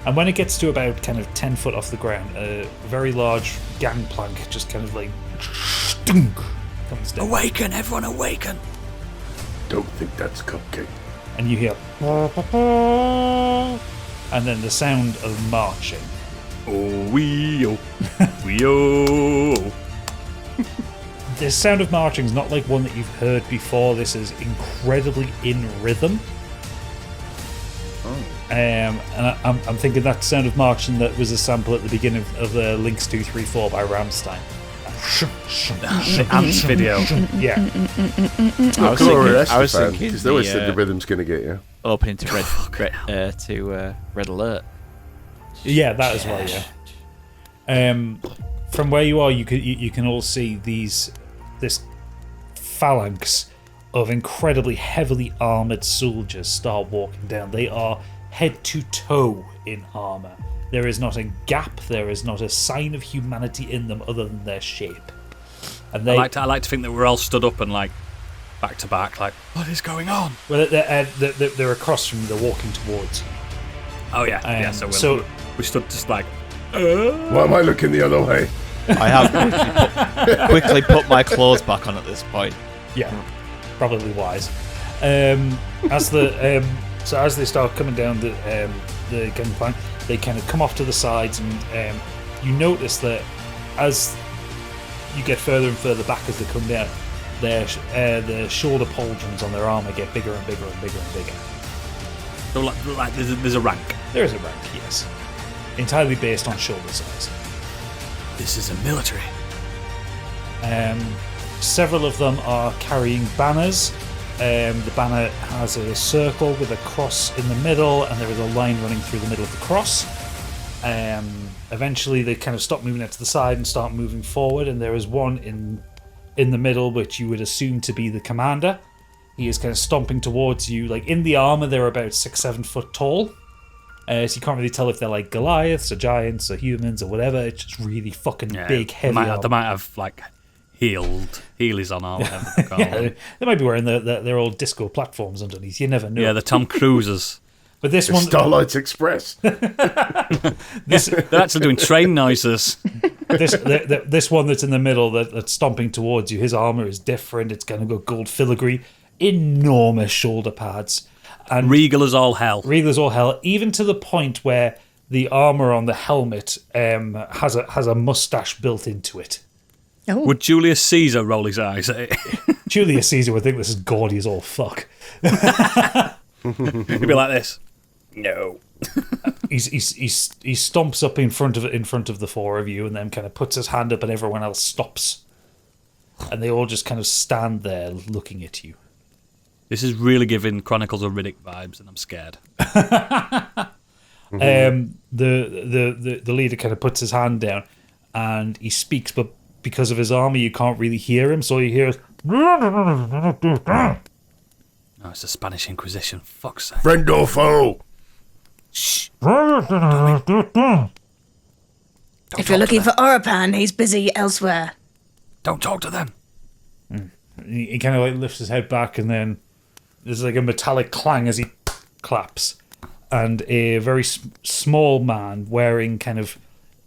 And when it gets to about kind of 10 foot off the ground, a very large gangplank just kind of like comes down. Awaken, everyone, awaken! Don't think that's Cupcake. And you hear and then the sound of marching. Oh, wee-oh. Wee-oh. The sound of marching is not like one that you've heard before. This is incredibly in rhythm. And I'm thinking that sound of marching that was a sample at the beginning of the Links 234 by Rammstein. The Ants video. Yeah. I was thinking because they always said the rhythm's going to get you. Opening to Red Alert. Yeah, that as well. Yeah. From where you are, you can all see this phalanx of incredibly heavily armored soldiers start walking down. They are head to toe in armor. There is not a gap. There is not a sign of humanity in them other than their shape. And I like to think that we're all stood up and like back to back, like what is going on? Well, they're across from you. They're walking towards you. Oh yeah, So we stood just like. Why am I looking the other way? I have quickly put my clothes back on at this point. Yeah, probably wise. As they start coming down the gangplank, they kind of come off to the sides, and you notice that as you get further and further back as they come down, the shoulder pauldrons on their armor get bigger and bigger and bigger and bigger. So like there's a rank. There is a rank, yes, entirely based on shoulder size. This is a military. Several of them are carrying banners. The banner has a circle with a cross in the middle, and there is a line running through the middle of the cross. Eventually, they kind of stop moving out to the side and start moving forward, and there is one in the middle, which you would assume to be the commander. He is kind of stomping towards you. Like in the armor, they're about 6-7 foot tall. So you can't really tell if they're like Goliaths or giants or humans or whatever. It's just really fucking big, heavy armor. They might have like heelys on or whatever they call them. They might be wearing their old disco platforms underneath. You never know. Yeah, the Tom Cruises. But this one, Starlight Express. They're actually doing train noises. This one that's in the middle that's stomping towards you. His armor is different. It's kind of got gold filigree, enormous shoulder pads. And regal as all hell. Regal as all hell, even to the point where the armor on the helmet has a mustache built into it. Oh. Would Julius Caesar roll his eyes at it? Julius Caesar would think this is gaudy as all fuck. He'd be like this. No. He stomps up in front of the four of you, and then kind of puts his hand up, and everyone else stops, and they all just kind of stand there looking at you. This is really giving Chronicles of Riddick vibes, and I'm scared. The leader kind of puts his hand down, and he speaks, but because of his armor, you can't really hear him. So you hear, "Oh, it's the Spanish Inquisition. Fuck's sake! Friend or foe? Shh. If you're looking for Orapan, he's busy elsewhere. Don't talk to them." He kind of like lifts his head back, and then there's like a metallic clang as he claps, and a very small man wearing kind of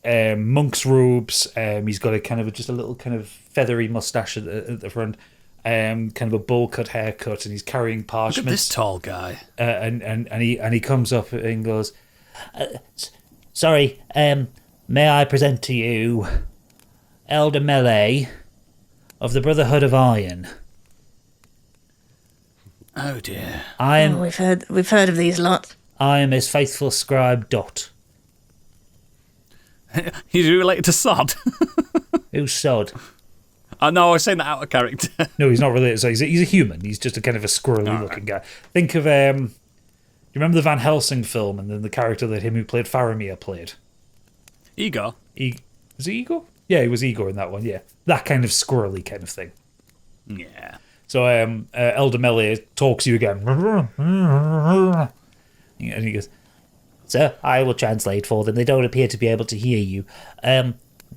monk's robes. He's got a kind of just a little kind of feathery mustache at the front, kind of a bowl cut haircut, and he's carrying parchments. Look at this tall guy. And he comes up and goes, Sorry, may I present to you Elder Melee of the Brotherhood of Iron. Oh dear. We've heard of these lot. I am his faithful scribe Dot. He's related to Sod. Who's Sod? No, I was saying that out of character. No, he's not related. So he's a human. He's just a kind of a squirrely looking guy. Think of you remember the Van Helsing film, and then the character that him who played Faramir played? Igor. Was it Igor? Yeah, he was Igor in that one. Yeah, that kind of squirrely kind of thing. Yeah. So Elder Melee talks to you again, and he goes, Sir, I will translate for them. They don't appear to be able to hear you.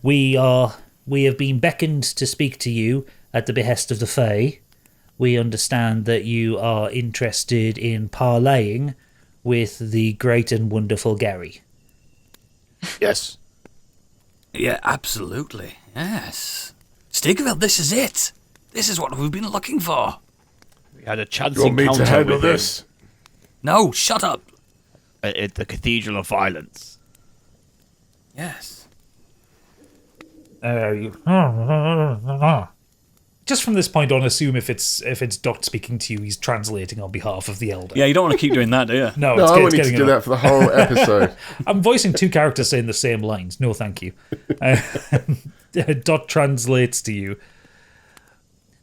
We have been beckoned to speak to you at the behest of the Fae. We understand that you are interested in parleying with the great and wonderful Gary. Yes. Yeah, absolutely. Yes. Stigveld, this is it. This is what we've been looking for. We had a chance You want me to encounter handle with him this? No, shut up. at the Cathedral of Violence. Yes. Just from this point on, assume if it's Dot speaking to you, he's translating on behalf of the Elder. Yeah, you don't want to keep doing that, do you? No, No, it's, I it's want you to getting do enough. that for the whole episode. I'm voicing two characters saying the same lines. No, thank you. Dot translates to you.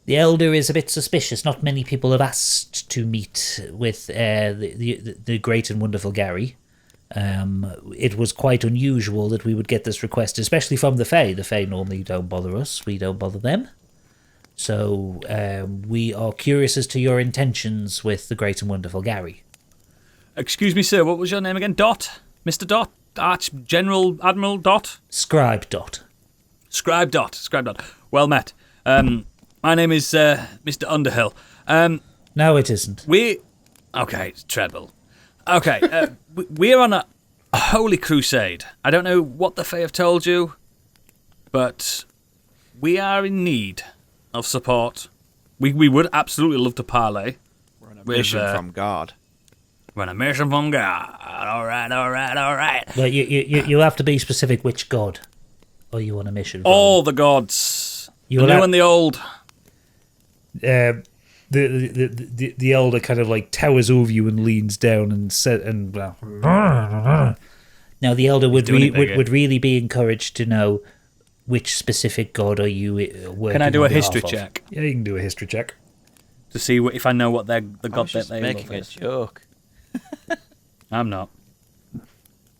The Elder is a bit suspicious. Not many people have asked to meet with the great and wonderful Gary. It was quite unusual that we would get this request, especially from the Fae. The Fae normally don't bother us. We don't bother them. So we are curious as to your intentions with the great and wonderful Gary. Excuse me, sir, what was your name again? Dot? Mr. Dot? General Admiral Dot? Scribe Dot. Scribe Dot. Scribe Dot. Well met. My name is Mr. Underhill. No, it isn't. Okay, it's Treadwell. Okay, we're on a holy crusade. I don't know what the Fae have told you, but we are in need of support. We would absolutely love to parley. We're on a mission from God. We're on a mission from God. All right. But you'll have to be specific which god are you on a mission from. All the gods. You The will new have- and the old. The Elder kind of like towers over you and leans down and said, and Now the Elder would doing it again. would really be encouraged to know which specific god are you working. Can I do on a history behalf of. check yeah, you can do a history check. to see if I know what the I god was that just they making love a is? joke. I'm not.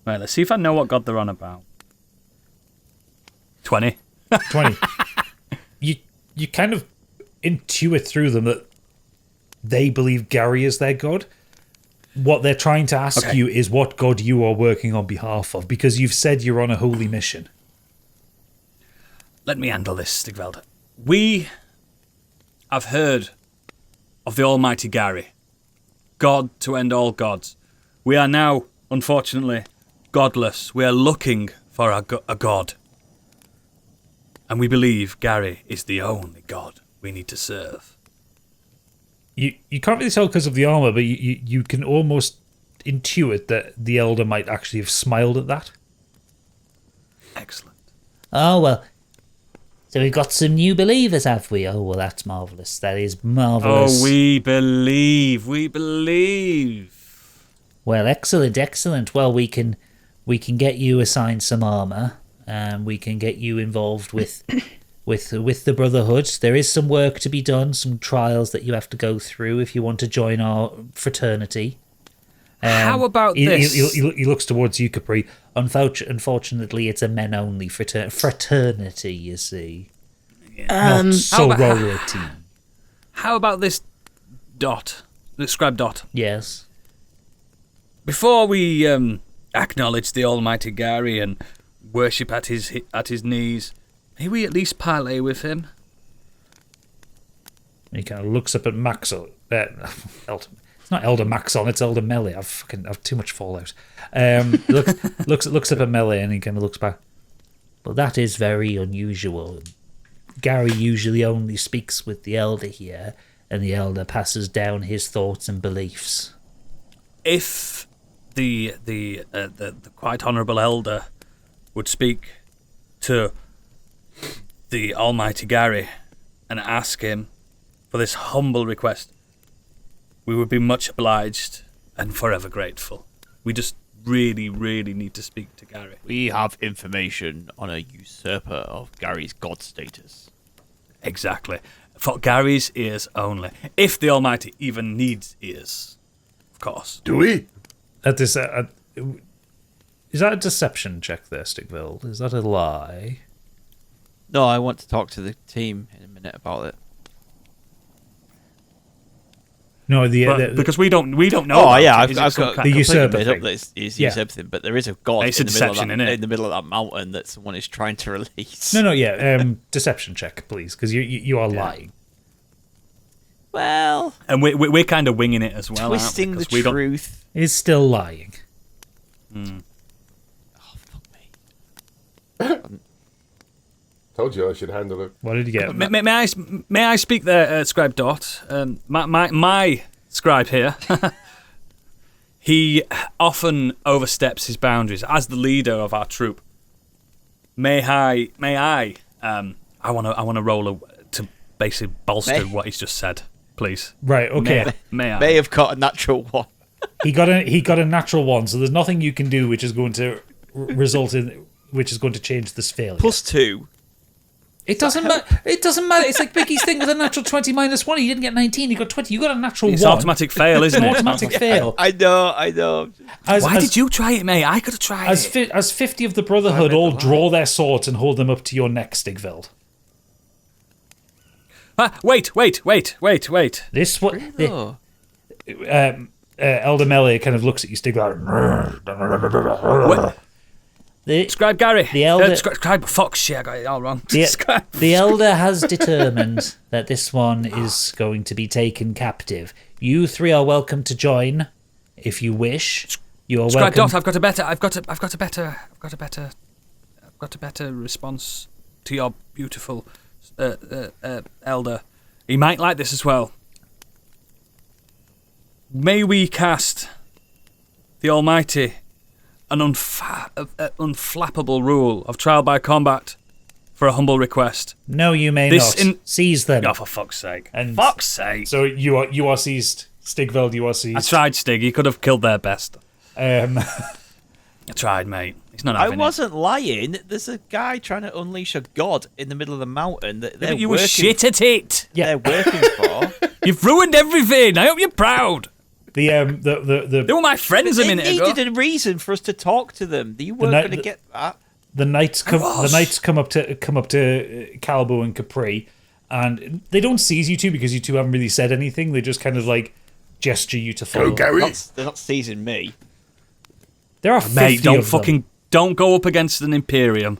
Right, let's see if I know what god they're on about. 20. 20. You kind of intuit through them that they believe Gary is their god. What they're trying to ask Okay. you is what god you are working on behalf of, because you've said you're on a holy mission. Let me handle this, Stigveld. We have heard of the almighty Gary, God to end all gods. We are now, unfortunately, godless. We are looking for a god. And we believe Gary is the only god we need to serve. You can't really tell because of the armor, but you can almost intuit that the Elder might actually have smiled at that. Excellent. Oh well. So we've got some new believers, have we? Oh well, that's marvelous. That is marvelous. Oh, we believe. Well, excellent. Well, we can get you assigned some armor, and we can get you involved with the Brotherhood. There is some work to be done, some trials that you have to go through if you want to join our fraternity. How about He this? he looks towards you, Capri. Unfortunately, it's a men-only fraternity, you see. Not sorority. How about this Dot? The scribe Dot. Yes. Before we acknowledge the almighty Gary and worship at his knees, may we at least parley with him? He kind of looks up at Maxon. It's not Elder Maxon, it's Elder Melee. I've too much fallout. Looks up at Melee and he kind of looks back. Well, that is very unusual. Gary usually only speaks with the Elder here, and the Elder passes down his thoughts and beliefs. If the quite honourable elder would speak to the almighty Gary and ask him for this humble request, we would be much obliged and forever grateful. We just really need to speak to Gary. We have information on a usurper of Gary's god status. Exactly. For Gary's ears only. If the almighty even needs ears, of course. Do we? At this, is that a deception check there, Stigveld? Is that a lie? No, I want to talk to the team in a minute about it. No, Because we don't know. Oh about yeah, it. Is it I've some got kind The of- usurper completely made up thing. that it's Yeah. usurper thing, but there is a god It's in a the middle of deception, that, innit? in the middle of that mountain that someone is trying to release. No. Deception check, please, because you are lying. Well, And we're kind of winging it as well. twisting aren't we? the 'Cause we don't- truth. Is still lying. Oh fuck me! Told you I should handle it. What did you get? May I speak there, Scribe Dot? My scribe here. He often oversteps his boundaries as the leader of our troop. May I want to roll to basically bolster what he's just said, please. Right. Okay. May I? May have got a natural one. He got a natural one, so there's nothing you can do which is going to result in which is going to change this failure. +2. It doesn't matter. It doesn't matter. It's like Biggie's thing with a natural 20 minus 1. He didn't get 19. He got 20. You got a natural It's 1. automatic fail, isn't It's it? an automatic fail. I know. Why did you try it, mate? I could have tried it. As 50 of the Brotherhood all draw their swords and hold them up to your neck, Stigveld. Wait. This what? Oh. Elder Melee kind of looks at you, Stigveld. Scribe Gary. The elder. Scribe. Fuck shit, I got it all wrong. The elder has determined that this one is going to be taken captive. You three are welcome to join, if you wish. You are Scribe welcome. Dot, I've got a better response to your beautiful elder. He might like this as well. May we cast the Almighty an unflappable rule of trial by combat for a humble request. No, you may not. Seize them. Oh, for fuck's sake. And fuck's sake. So you are seized. Stigveld, you are seized. I tried, Stig. He could have killed their best. I tried, mate. He's not I having wasn't lying. There's a guy trying to unleash a god in the middle of the mountain that they're you were shit at it. They're working for. You've ruined everything. I hope you're proud. They were my friends a minute ago. They needed a reason for us to talk to them. You weren't going to get that. The knights come up to Calbo and Capri, and they don't seize you two because you two haven't really said anything. They just kind of like gesture you to follow. Go, Gary. They're not seizing me. There are 50 Mate, of don't go up against an Imperium.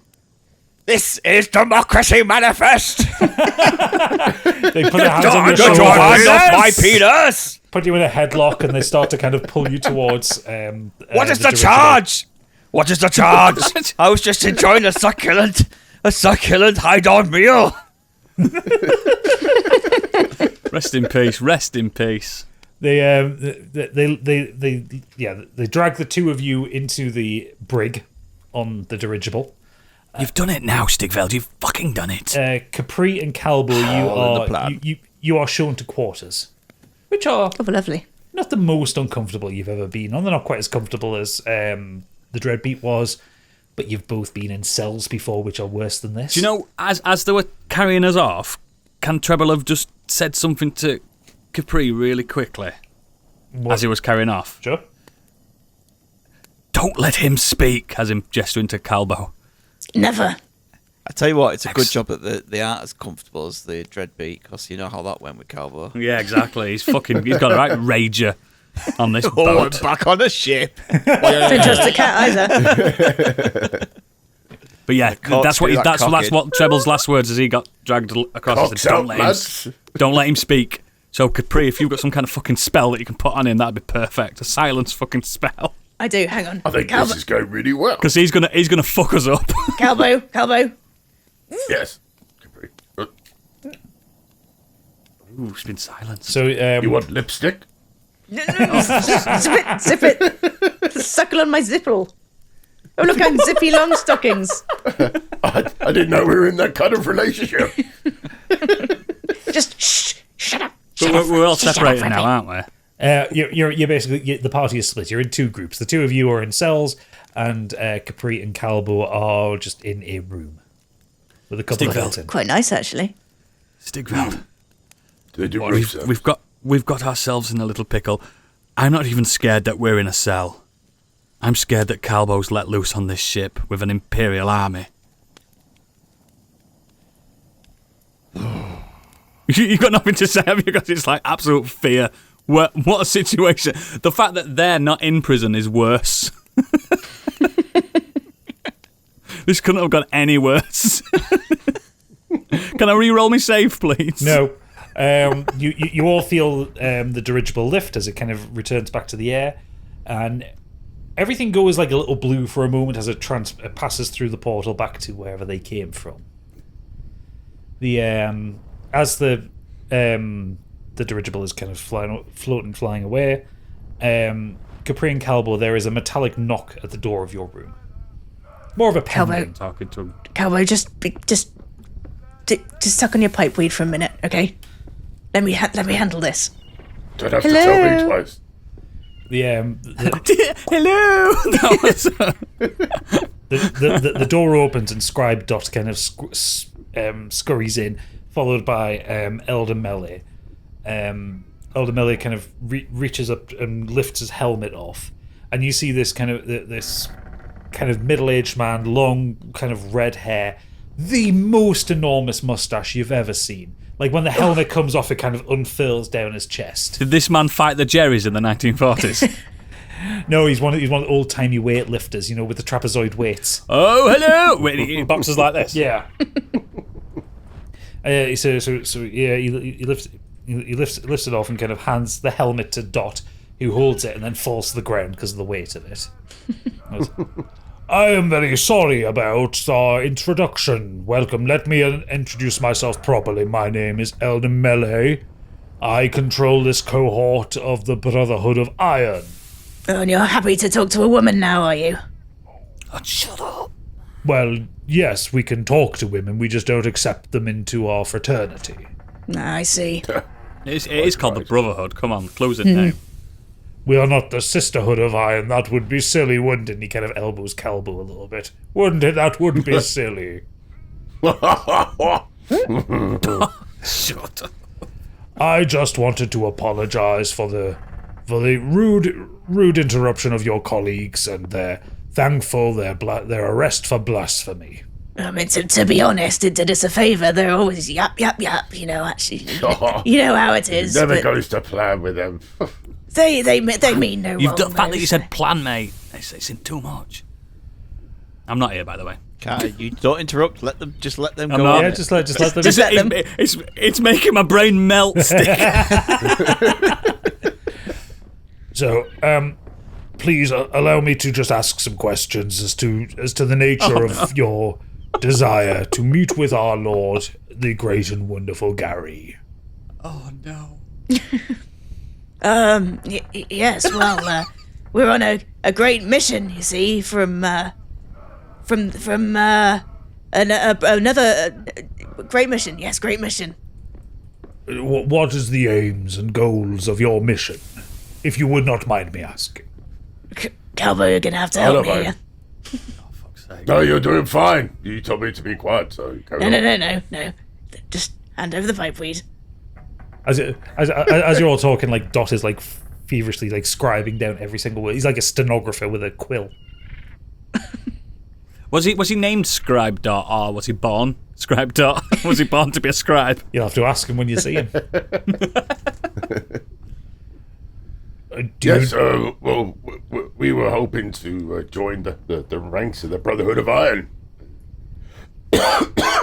This is Democracy Manifest. They put their hands on your Get your shoulders, hands off my penis. put you in a headlock, and they start to kind of pull you towards. What is the charge? What is the charge? I was just enjoying a succulent high-dawn meal. Rest in peace. Rest in peace. They drag the two of you into the brig on the dirigible. You've done it now, Stigveld. You've fucking done it. Capri and Calbo, you are shown to quarters, which are lovely. Not the most uncomfortable you've ever been on. They're not quite as comfortable as the Dreadbeat was, but you've both been in cells before, which are worse than this. Do you know, as they were carrying us off, can Treble have just said something to Capri really quickly as he was carrying off? Sure. Don't let him speak, as him gesturing to Calbo. Never. I tell you what, it's a good job that they aren't as comfortable as the Dreadbeat, because you know how that went with Calvo. Yeah, exactly. He's got a right rager on this boat. I'm back on a ship. Don't trust the cat either. But yeah, that's what Treble's last words as he got dragged across. Cocks Said, out, don't let him speak. So Capri, if you've got some kind of fucking spell that you can put on him, that'd be perfect. A silence fucking spell. I do. Hang on. I think this is going really well. Because he's gonna fuck us up. Calbo. Yes. Ooh, it's been silent. So You want lipstick? No. Zip it. Suckle on my zipple. Oh, look, I'm zippy long stockings. I didn't know we were in that kind of relationship. Just shut up. We're all separated now, aren't we? You're basically the party is split. You're in two groups. The two of you are in cells, and Capri and Calbo are just in a room with a couple of built in. Quite nice, actually. Stigveld. Do they do We've got ourselves in a little pickle. I'm not even scared that we're in a cell. I'm scared that Calbo's let loose on this ship with an Imperial army. You've got nothing to say, have you? Because it's like absolute fear. What a situation. The fact that they're not in prison is worse. This couldn't have gone any worse. Can I re-roll me save, please? No. You all feel the dirigible lift as it kind of returns back to the air, and everything goes like a little blue for a moment as it passes through the portal back to wherever they came from. The as the dirigible is kind of flying away, Capri and Calbo, there is a metallic knock at the door of your room. More of a pending. Talking to him. Calbo, just suck on your pipe weed for a minute, okay? Let me handle this. Don't have to tell me twice. Hello. That was, the door opens and Scribe Dot kind of scurries in, followed by Elder Melee. Elder Melee kind of reaches up and lifts his helmet off, and you see this kind of middle-aged man, long kind of red hair, the most enormous mustache you've ever seen. Like when the helmet comes off, it kind of unfurls down his chest. Did this man fight the Jerrys in the 1940s? No, he's one of the old-timey weightlifters, with the trapezoid weights. Oh, hello! Wait, he boxes like this. Yeah. He lifts it off and kind of hands the helmet to Dot, who holds it and then falls to the ground because of the weight of it. I am very sorry about our introduction. Welcome. Let me introduce myself properly. My name is Elder Melee. I control this cohort of the Brotherhood of Iron. Oh, and you're happy to talk to a woman now, are you? Oh, shut up. Well, yes, we can talk to women. We just don't accept them into our fraternity. I see. It is called the Brotherhood. Come on, close it now. We are not the Sisterhood of Iron. That would be silly, wouldn't it? And he kind of elbows Calbo a little bit. Wouldn't it? That would be silly. Shut up. I just wanted to apologize for the rude interruption of your colleagues, and they're thankful their arrest for blasphemy. I mean, to be honest, it did us a favour. They're always yap, actually. You know how it is. Never goes to plan with them. They mean no wrong. The fact that you said plan, mate, it's in too much. I'm not here, by the way. You don't interrupt. Let them go. Not. Yeah, just let them. It's making my brain melt. Stick. So, please allow me to just ask some questions as to the nature of your desire to meet with our Lord, the great and wonderful Gary. Oh no. Yes. Well, we're on a great mission. You see, from another great mission. Yes, great mission. What is the aims and goals of your mission, if you would not mind me asking? Calvo, you're gonna have to help me mind. here. No, you're doing fine. You told me to be quiet, so carry on. No. Just hand over the pipeweed. As you're all talking, like Dot is like feverishly like scribing down every single word. He's like a stenographer with a quill. Was he named Scribe Dot, or was he born Scribe Dot? Was he born to be a scribe? You'll have to ask him when you see him. Yes, well, we were hoping to join the ranks of the Brotherhood of Iron.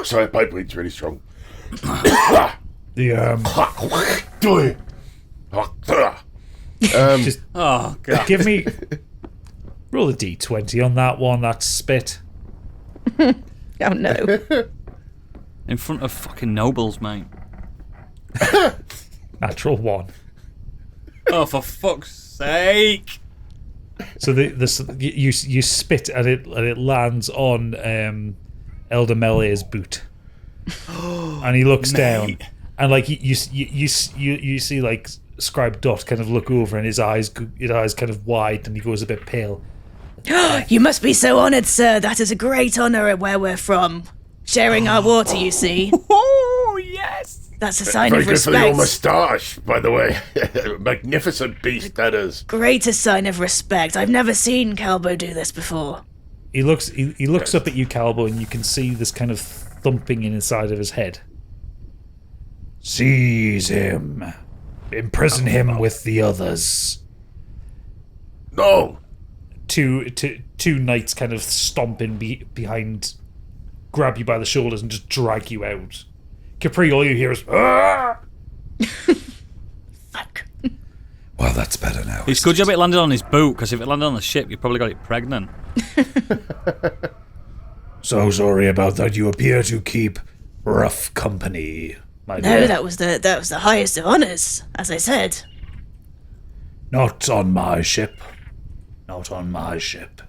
Sorry, pipeweed's really strong. Just Oh god. give me roll a d20 on that one. That's spit. Oh no. In front of fucking nobles, mate. Natural 1. Oh, for fuck's sake! So you spit and it lands on Elder Melee's boot, and he looks down, and like you see like Scribe Dot kind of look over, and his eyes kind of wide, and he goes a bit pale. You must be so honoured, sir. That is a great honour at where we're from. Sharing our water, you see. Oh yes! That's a sign Very of good for your respect. moustache, by the way. Magnificent beast that is. Greatest sign of respect. I've never seen Calbo do this before. He looks up at you, Calbo, and you can see this kind of thumping inside of his head. Seize him. Imprison him with the others. No. Two knights kind of stomp in behind, grab you by the shoulders, and just drag you out. Capri, all you hear is, "Ah!" Fuck. Well, that's better now. It's good job it landed on his boot, because if it landed on the ship, you probably got it pregnant. So sorry about that. You appear to keep rough company, my No, dear. that was the highest of honors, as I said. Not on my ship. Not on my ship.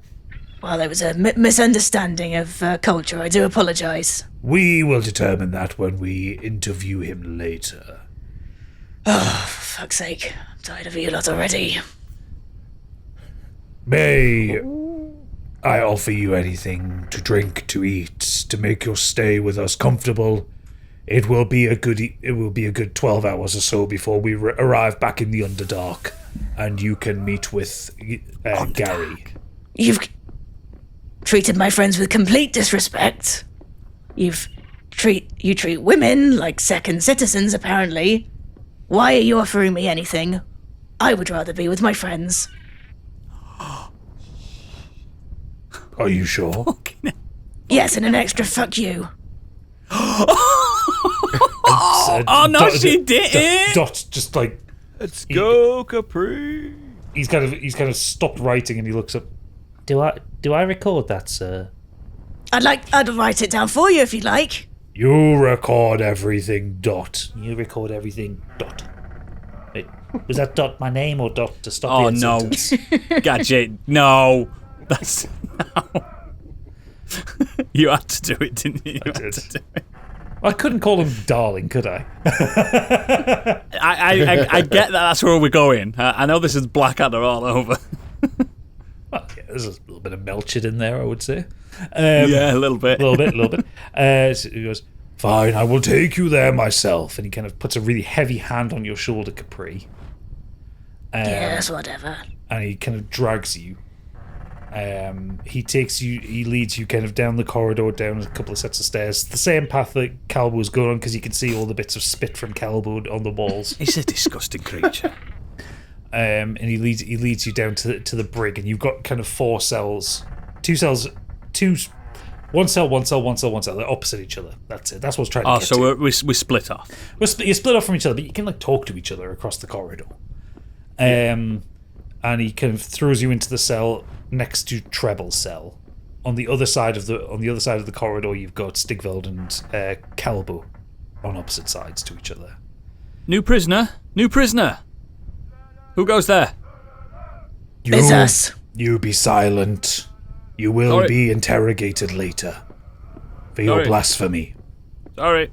Well, there was a misunderstanding of culture. I do apologize. We will determine that when we interview him later. Oh, for fuck's sake. I'm tired of you lot already. May I offer you anything to drink, to eat, to make your stay with us comfortable? It will be a good 12 hours or so before we arrive back in the Underdark, and you can meet with Gary. You've treated my friends with complete disrespect. You treat women like second citizens, apparently. Why are you offering me anything? I would rather be with my friends. Are you sure? Yes, and an extra fuck you. Oh no, she didn't! Dot just like Let's go, Capri. he's kind of stopped writing and he looks up. Do I record that, sir? I'd write it down for you if you'd like. You record everything, Dot. You record everything. Dot. Wait, was that Dot my name or Dot to stop Oh the no. sentence? Gadget, no. That's no. You had to do it, didn't you? I did. I couldn't call him darling, could I? I get that that's where we're going. I know this is Blackadder all over. Well, yeah, there's a little bit of Melchett in there, I would say. Yeah, a little bit. A little bit. So he goes, fine, I will take you there myself. And he kind of puts a really heavy hand on your shoulder, Capri. Yes, whatever. And he kind of drags you. He leads you kind of down the corridor, down a couple of sets of stairs. The same path that Calbo's going on, because you can see all the bits of spit from Calbo on the walls. He's a disgusting creature. And he leads you down to the brig, and you've got kind of 4 cells, 2 cells, one cell. They're opposite each other. That's it. That's what's trying to get so to. we split off. You're split off from each other, but you can like talk to each other across the corridor. And he kind of throws you into the cell next to Treble's cell. On the other side of the corridor, you've got Stigveld and Calbo on opposite sides to each other. New prisoner. Who goes there? It's us. You be silent. You will Sorry. be interrogated later for your Sorry. blasphemy. Sorry.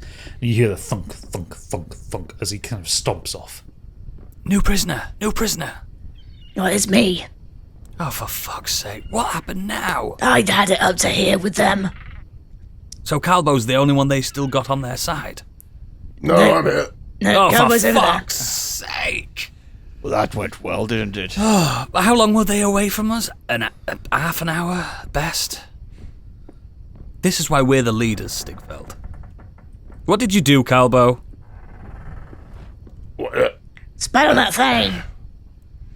And you hear the thunk, thunk, thunk, thunk as he kind of stomps off. New prisoner. Well, it's me. Oh, for fuck's sake. What happened now? I'd had it up to here with them. So Calbo's the only one they still got on their side? No, I'm here. No, Oh, for Cowboy's over there. fuck's sake. Well, that went well, didn't it? How long were they away from us? Half an hour, at best. This is why we're the leaders, Stigveld. What did you do, Calbo? What, Spat on that thing.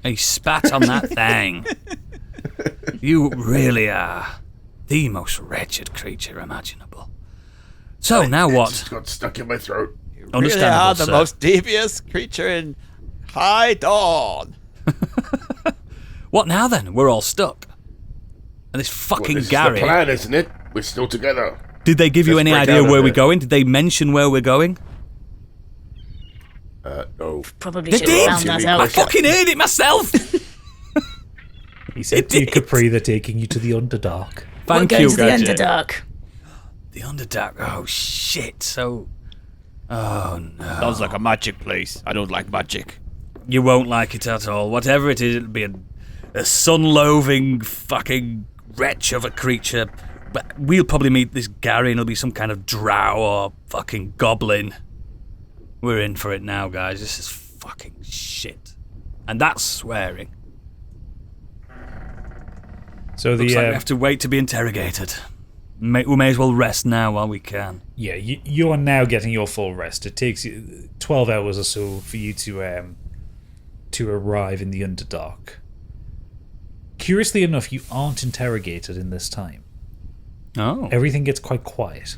He spat on that thing. You really are the most wretched creature imaginable. So, now It what? just got stuck in my throat. Really Understandable, are the sir. most devious creature in High Dawn. What now then? We're all stuck. And this Well, fucking this is Gary. the plan, isn't it? We're still together. Did they give you Let's any break idea out of where we're here. going? Did they mention where we're going? No. Probably They should have did? found that Jimmy, out. I fucking heard it myself! He said to you, Capri, they're taking you to the Underdark. We're Thank going you, to the Gadget. Underdark. The Underdark. Oh, shit. So... Oh, no. Sounds like a magic place. I don't like magic. You won't like it at all. Whatever it is, it'll be a sun-loathing fucking wretch of a creature. But we'll probably meet this Gary and it'll be some kind of drow or fucking goblin. We're in for it now, guys. This is fucking shit. And that's swearing. So Looks like we have to wait to be interrogated. We may as well rest now while we can. yeah, you are now getting your full rest. It takes you 12 hours or so for you to arrive in the Underdark. Curiously enough, you aren't interrogated in this time. Oh. Everything gets quite quiet.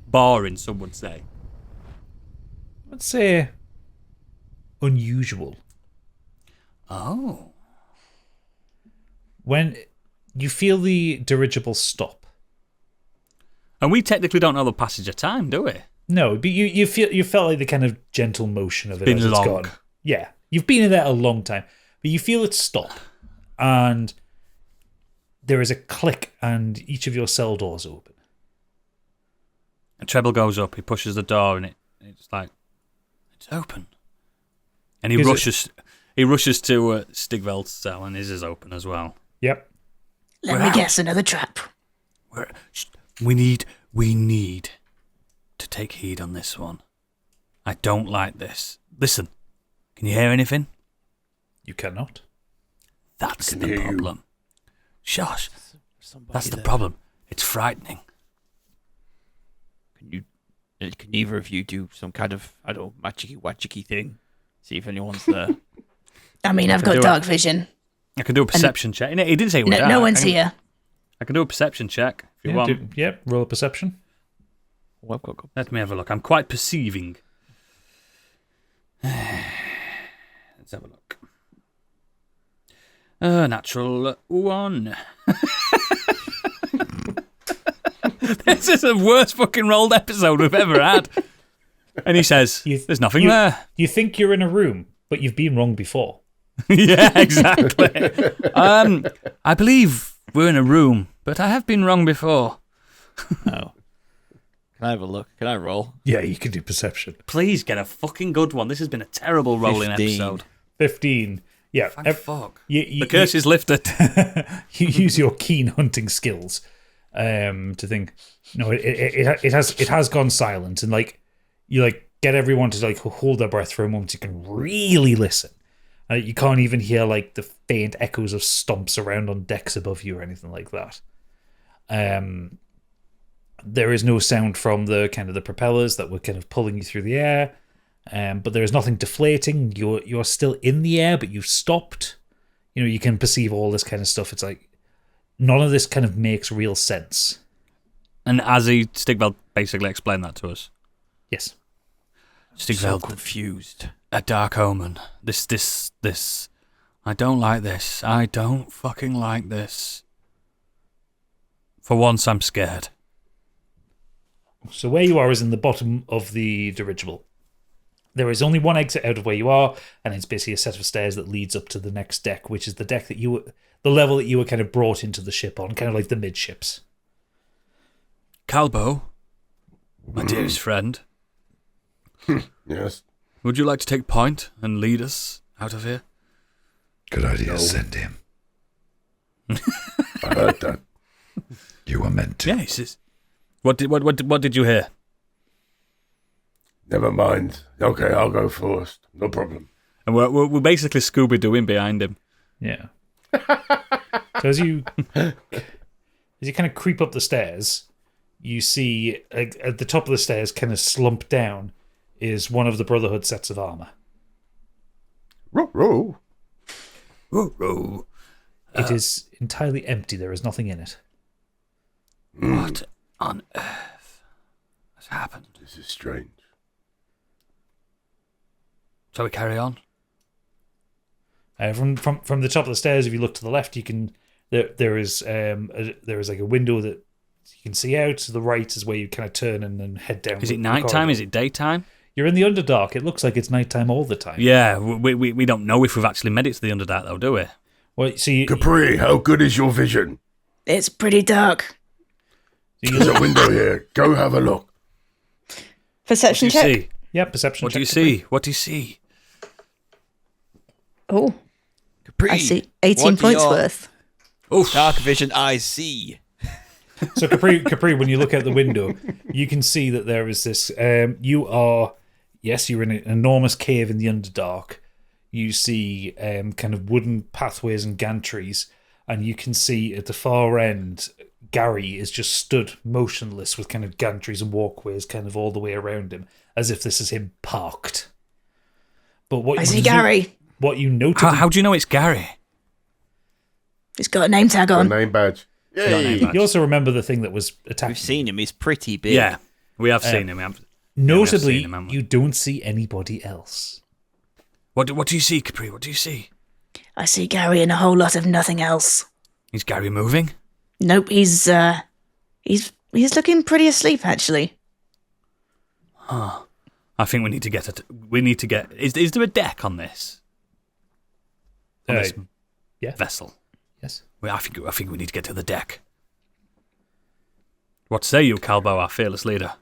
Boring, some would say. Let's say unusual. Oh. When you feel the dirigible stop. And we technically don't know the passage of time, do we? No, but you felt like the kind of gentle motion of it been as it's long. gone. Yeah, you've been in there a long time, but you feel it stop, and there is a click, and each of your cell doors open. And Treble goes up, he pushes the door, and it's like, it's open. And he rushes to Stigveld's cell, and his is open as well. Yep. Let me guess, another trap. We need to take heed on this one. I don't like this. Listen, can you hear anything? You cannot. That's Can the hear you. problem. Shush. That's the problem. It's frightening. Can either of you do some kind of, I don't know, magicy thing? See if anyone's there. I mean, I've got dark vision. I can do a perception check. He didn't say we're No one's here. I can do a perception check if you want. Yep, roll a perception. Well, I've got Let me have a look. I'm quite perceiving. Let's have a look. Natural 1. This is the worst fucking rolled episode we've ever had. And he says, there's nothing there. You think you're in a room, but you've been wrong before. Yeah, exactly. I believe we're in a room, but I have been wrong before. Oh. Can I have a look? Can I roll? Yeah, you can do perception. Please get a fucking good one. This has been a terrible rolling 15. episode. 15. Yeah. Thank fuck. The curse is lifted. You use your keen hunting skills to think. No, it has gone silent, and you get everyone to hold their breath for a moment. You can really listen. You can't even hear the faint echoes of stomps around on decks above you or anything like that. There is no sound from the propellers that were kind of pulling you through the air. But there is nothing deflating. You're still in the air, but you've stopped. You can perceive all this kind of stuff. It's like none of this kind of makes real sense. And Stigveld basically explained that to us. Yes. Stigveld, So confused. a dark omen. This. I don't like this. I don't fucking like this. For once, I'm scared. So where you are is in the bottom of the dirigible. There is only one exit out of where you are, and it's basically a set of stairs that leads up to the next deck, which is the deck that the level that you were kind of brought into the ship on, kind of like the midships. Calbo, my dearest friend. Yes. Would you like to take point and lead us out of here? Good idea. Send him. I heard that. You were meant to. Yeah, he says. What did you hear? Never mind. Okay, I'll go first. No problem. And we're basically Scooby-Dooing behind him. Yeah. So as you kind of creep up the stairs, you see at the top of the stairs, kind of slumped down, is one of the Brotherhood sets of armor. Row. It is entirely empty. There is nothing in it. What on earth has happened? This is strange. Shall we carry on? From the top of the stairs, if you look to the left, you can there is like a window that you can see out. To the right is where you kind of turn and then head down. Is it the nighttime? corridor. Is it daytime? You're in the Underdark. It looks like it's nighttime all the time. Yeah, we don't know if we've actually made it to the Underdark though, do we? Well, see, Capri, how good is your vision? It's pretty dark. There's a window here. Go have a look. Perception What do you check. see? yeah, perception. What do check you to see? What do you see? Oh, Capri, I see 18 what do points your worth. Oof. Dark vision eyes see. So Capri, when you look out the window, you can see that there is this. You're in an enormous cave in the Underdark. You see kind of wooden pathways and gantries, and you can see at the far end, Gary is just stood motionless with kind of gantries and walkways kind of all the way around him, as if this is him parked. But what I see Gary. What you noted? How do you know it's Gary? He's got a name tag A on. name badge. Got a name Yay. badge. You also remember the thing that was attacking. We've seen him. He's pretty big. Yeah, we have seen him. Notably, seen him, haven't we? you don't see anybody else. What do you see, Capri? What do you see? I see Gary and a whole lot of nothing else. Is Gary moving? Nope, he's looking pretty asleep, actually. I think we need to get it. We need to get. Is there a deck on this? On this vessel. Yes. I think we need to get to the deck. What say you, Calbo, our fearless leader?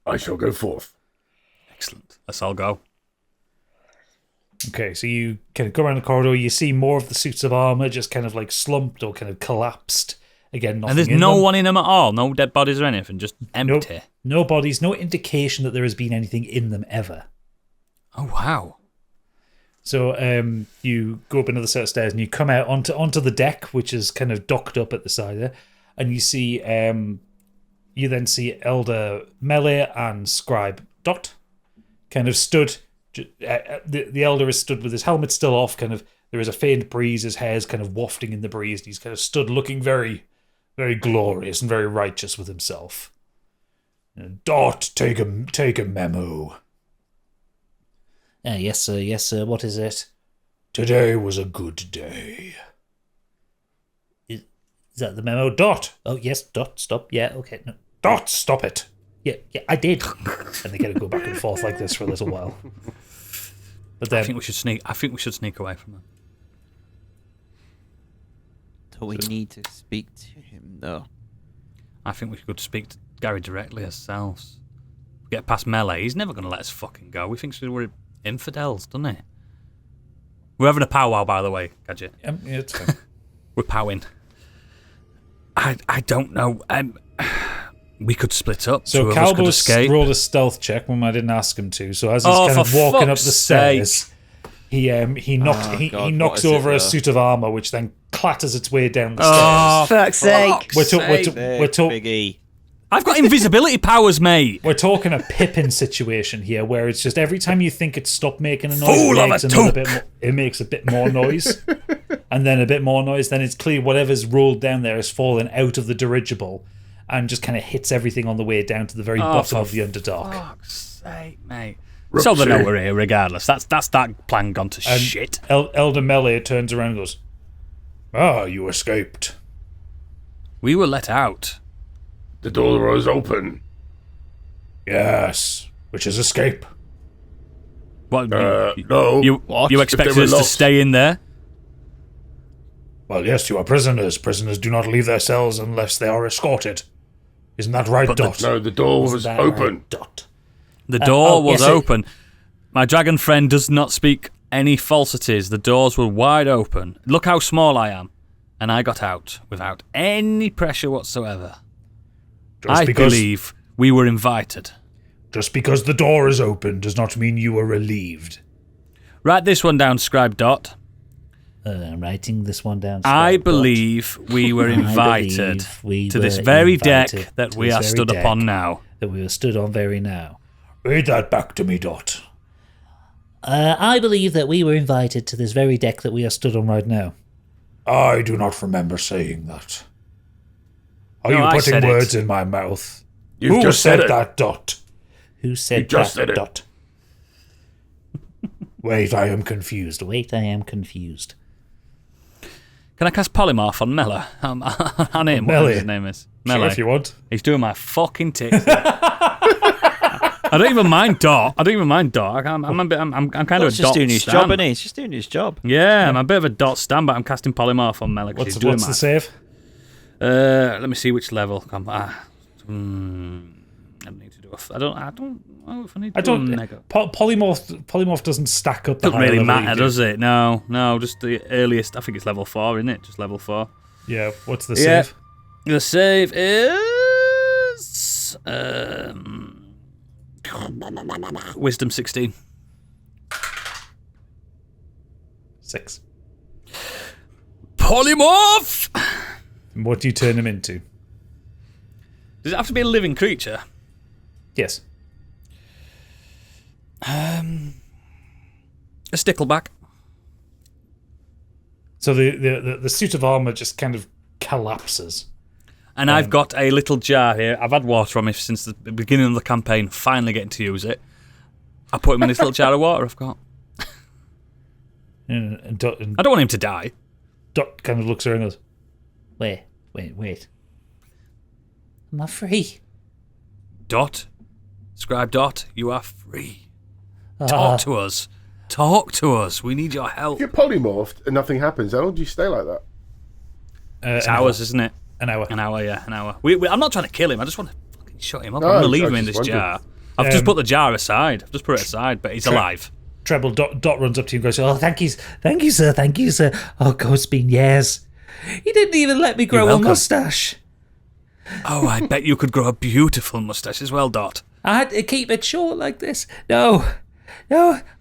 I shall go forth. Excellent. Let's all go. Okay, so you kind of go around the corridor. You see more of the suits of armor just kind of like slumped or kind of collapsed. Again, nothing. And there's no one in them at all. No dead bodies or anything. Just empty. Nope. No bodies. No indication that there has been anything in them ever. Oh wow. So you go up another set of stairs and you come out onto the deck, which is kind of docked up at the side there, and you see you then see Elder Melee and Scribe Dot kind of stood. The Elder is stood with his helmet still off. Kind of there is a faint breeze. His hair's kind of wafting in the breeze. And he's kind of stood looking very, very glorious and very righteous with himself. Dot, take a memo. Yes, sir. Yes, sir. What is it? Today was a good day. Is that the memo? Dot. Oh, yes. Dot. Stop. Yeah. Okay. No. Dot, stop it. Yeah. I did. And they kind of go back and forth like this for a little while. But then I think we should sneak away from them. Do we need to speak to him though? I think we could speak to Gary directly ourselves. Get past Melee. He's never going to let us fucking go. He thinks we're infidels, doesn't he? We're having a powwow, by the way, Gadget. Yeah, it's fine. We're powing. I don't know. We could split up. So Calbo rolled a stealth check when I didn't ask him to. So as he's kind of walking up the stairs, he knocks over a suit of armor, which then clatters its way down the stairs. Fuck's sake! Biggie. I've got invisibility powers, mate. We're talking a Pippin situation here, where it's just every time you think it's stopped making a noise, it makes a bit more noise, and then a bit more noise. Then it's clear whatever's rolled down there has fallen out of the dirigible, and just kind of hits everything on the way down to the very bottom of the Underdark. Fuck's sake, mate. So they know we're here, regardless. That's that plan gone to shit. Elder Melee turns around and goes, "Ah, you escaped." We were let out. The door was open. Yes, which is escape. What? No. You expected us to stay in there? Well, yes, you are prisoners. Prisoners do not leave their cells unless they are escorted. Isn't that right, Dot? No, the door was open. Right, Dot? The door was open. My dragon friend does not speak any falsities. The doors were wide open. Look how small I am. And I got out without any pressure whatsoever. I believe we were invited. Just because the door is open does not mean you were relieved. Write this one down, Scribe Dot. I'm writing this one down. I believe we were invited to this very deck that we are stood upon now. That we are stood on very now. Read that back to me, Dot. I believe that we were invited to this very deck that we are stood on right now. I do not remember saying that. Are you putting words in my mouth? Who just said that, Dot? Who said that, just said it. Dot? Wait, I am confused. Can I cast Polymorph on Mela? On him, whatever his name is. Sure, if you want. He's doing my fucking tick. I don't even mind Dot. I'm kind of a Dot He's just doing his stan. job, isn't he? He's just doing his job. Yeah, I'm a bit of a Dot stan, but I'm casting Polymorph on Mela. What's the save? Let me see which level. I need to do I don't know if I need to do a mega. Polymorph doesn't stack up. Doesn't really matter, does it? No, just the earliest. I think it's level 4, isn't it? Just level 4. Yeah. What's the save? The save is Wisdom 16. 6. Polymorph. What do you turn him into? Does it have to be a living creature? Yes. A stickleback. So the suit of armor just kind of collapses. And I've got a little jar here. I've had water on me since the beginning of the campaign, finally getting to use it. I put him in this little jar of water I've got. And I don't want him to die. Dot kind of looks around and goes, wait. Am I free? Dot, Scribe Dot, you are free. Talk to us. Talk to us. We need your help. If you're polymorphed and nothing happens, how long do you stay like that? It's hours, isn't it? An hour. An hour, yeah, an hour. I'm not trying to kill him. I just want to fucking shut him up. No, I'm going to leave I him in just this wondered. jar. I've just put the jar aside. I've just put it aside, but he's alive. Treble, Dot runs up to you and goes, oh, thank you, sir. Oh, God, it's been years. He didn't even let me grow a welcome. mustache. Oh, I bet you could grow a beautiful mustache as well, Dot. I had to keep it short like this. No,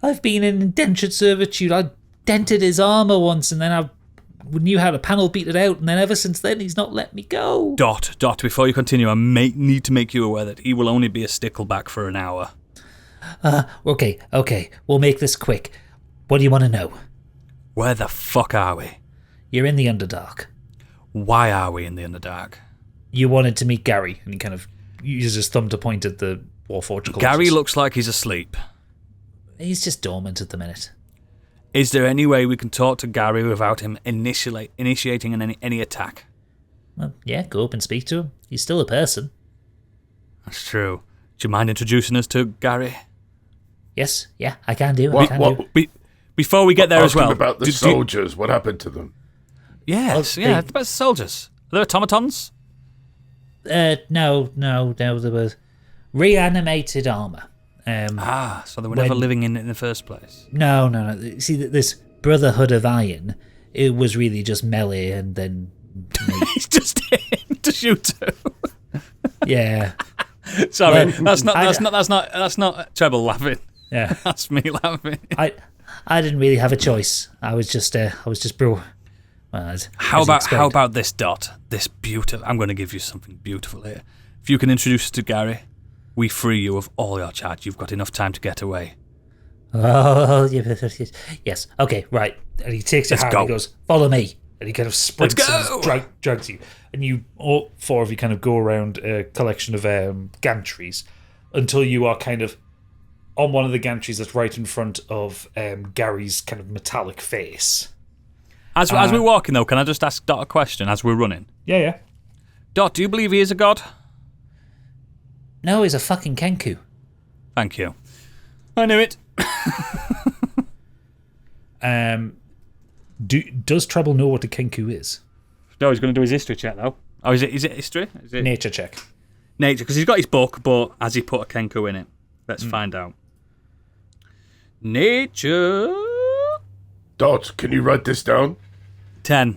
I've been in indentured servitude. I dented his armour once and then I knew how to panel beat it out, and then ever since then he's not let me go. Dot, before you continue, I need to make you aware that he will only be a stickleback for an hour. Okay, we'll make this quick. What do you want to know? Where the fuck are we? You're in the Underdark. Why are we in the Underdark? You wanted to meet Gary, and he kind of uses his thumb to point at the Warforged corpses. Gary looks like he's asleep. He's just dormant at the minute. Is there any way we can talk to Gary without him initiating any attack? Well, yeah, go up and speak to him. He's still a person. That's true. Do you mind introducing us to Gary? Yes, yeah, I can do. Before we get there as Ask him well. about the soldiers. What happened to them? Yes, yeah, about the soldiers. Are there automatons? No, there was reanimated armour. So they were never living in it in the first place. No. See, this Brotherhood of Iron, it was really just melee and then me. It's just him to shoot to. Yeah. Sorry, Well, that's not Treble laughing. Yeah. That's me laughing. I didn't really have a choice. I was just bro. How about this, Dot? This beautiful. I'm going to give you something beautiful here. If you can introduce us to Gary, we free you of all your charge. You've got enough time to get away. Oh, yes. Okay, right. And he takes your hand and he goes, follow me. And he kind of sprints and drags you. And you, all four of you, kind of go around a collection of gantries until you are kind of on one of the gantries that's right in front of Gary's kind of metallic face. As we're walking, though, can I just ask Dot a question as we're running? Yeah. Dot, do you believe he is a god? No, he's a fucking Kenku. Thank you. I knew it. Does Treble know what a Kenku is? No, he's going to do his history check, though. Oh, is it history? Is it Nature check. Nature, because he's got his book, but has he put a Kenku in it? Let's find out. Nature. Dot, can you write this down? 10.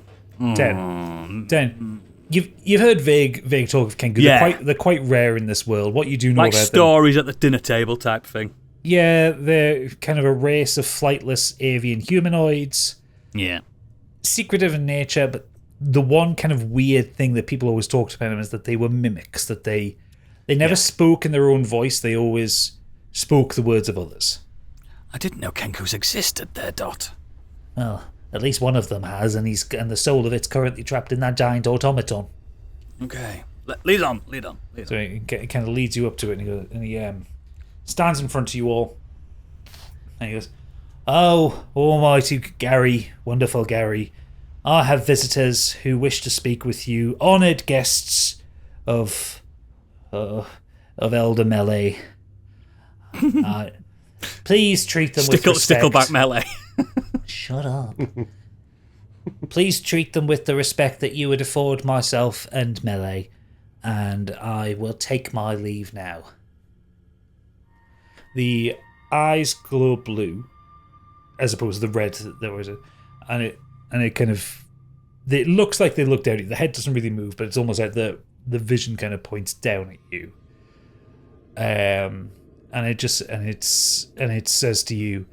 10. You've heard vague talk of Kenku. Yeah. They're quite rare in this world. What you do know Like about stories at the dinner table type thing. Yeah, they're kind of a race of flightless avian humanoids. Yeah. Secretive in nature, but the one kind of weird thing that people always talked about them is that they were mimics, that they never spoke in their own voice, they always spoke the words of others. I didn't know Kenkus existed there, Dot. Well, at least one of them has, and the soul of it's currently trapped in that giant automaton. Okay. Lead on. So it kind of leads you up to it, and he stands in front of you all, and he goes, "Oh, almighty Gary, wonderful Gary, I have visitors who wish to speak with you, honoured guests of Elder Melee. Please treat them with respect." Stickleback Melee. Shut up. Please treat them with the respect that you would afford myself and Melee, and I will take my leave now. The eyes glow blue, as opposed to the red that there was, and it kind of, it looks like they looked out at you. The head doesn't really move, but it's almost like the vision kind of points down at you. And it says to you,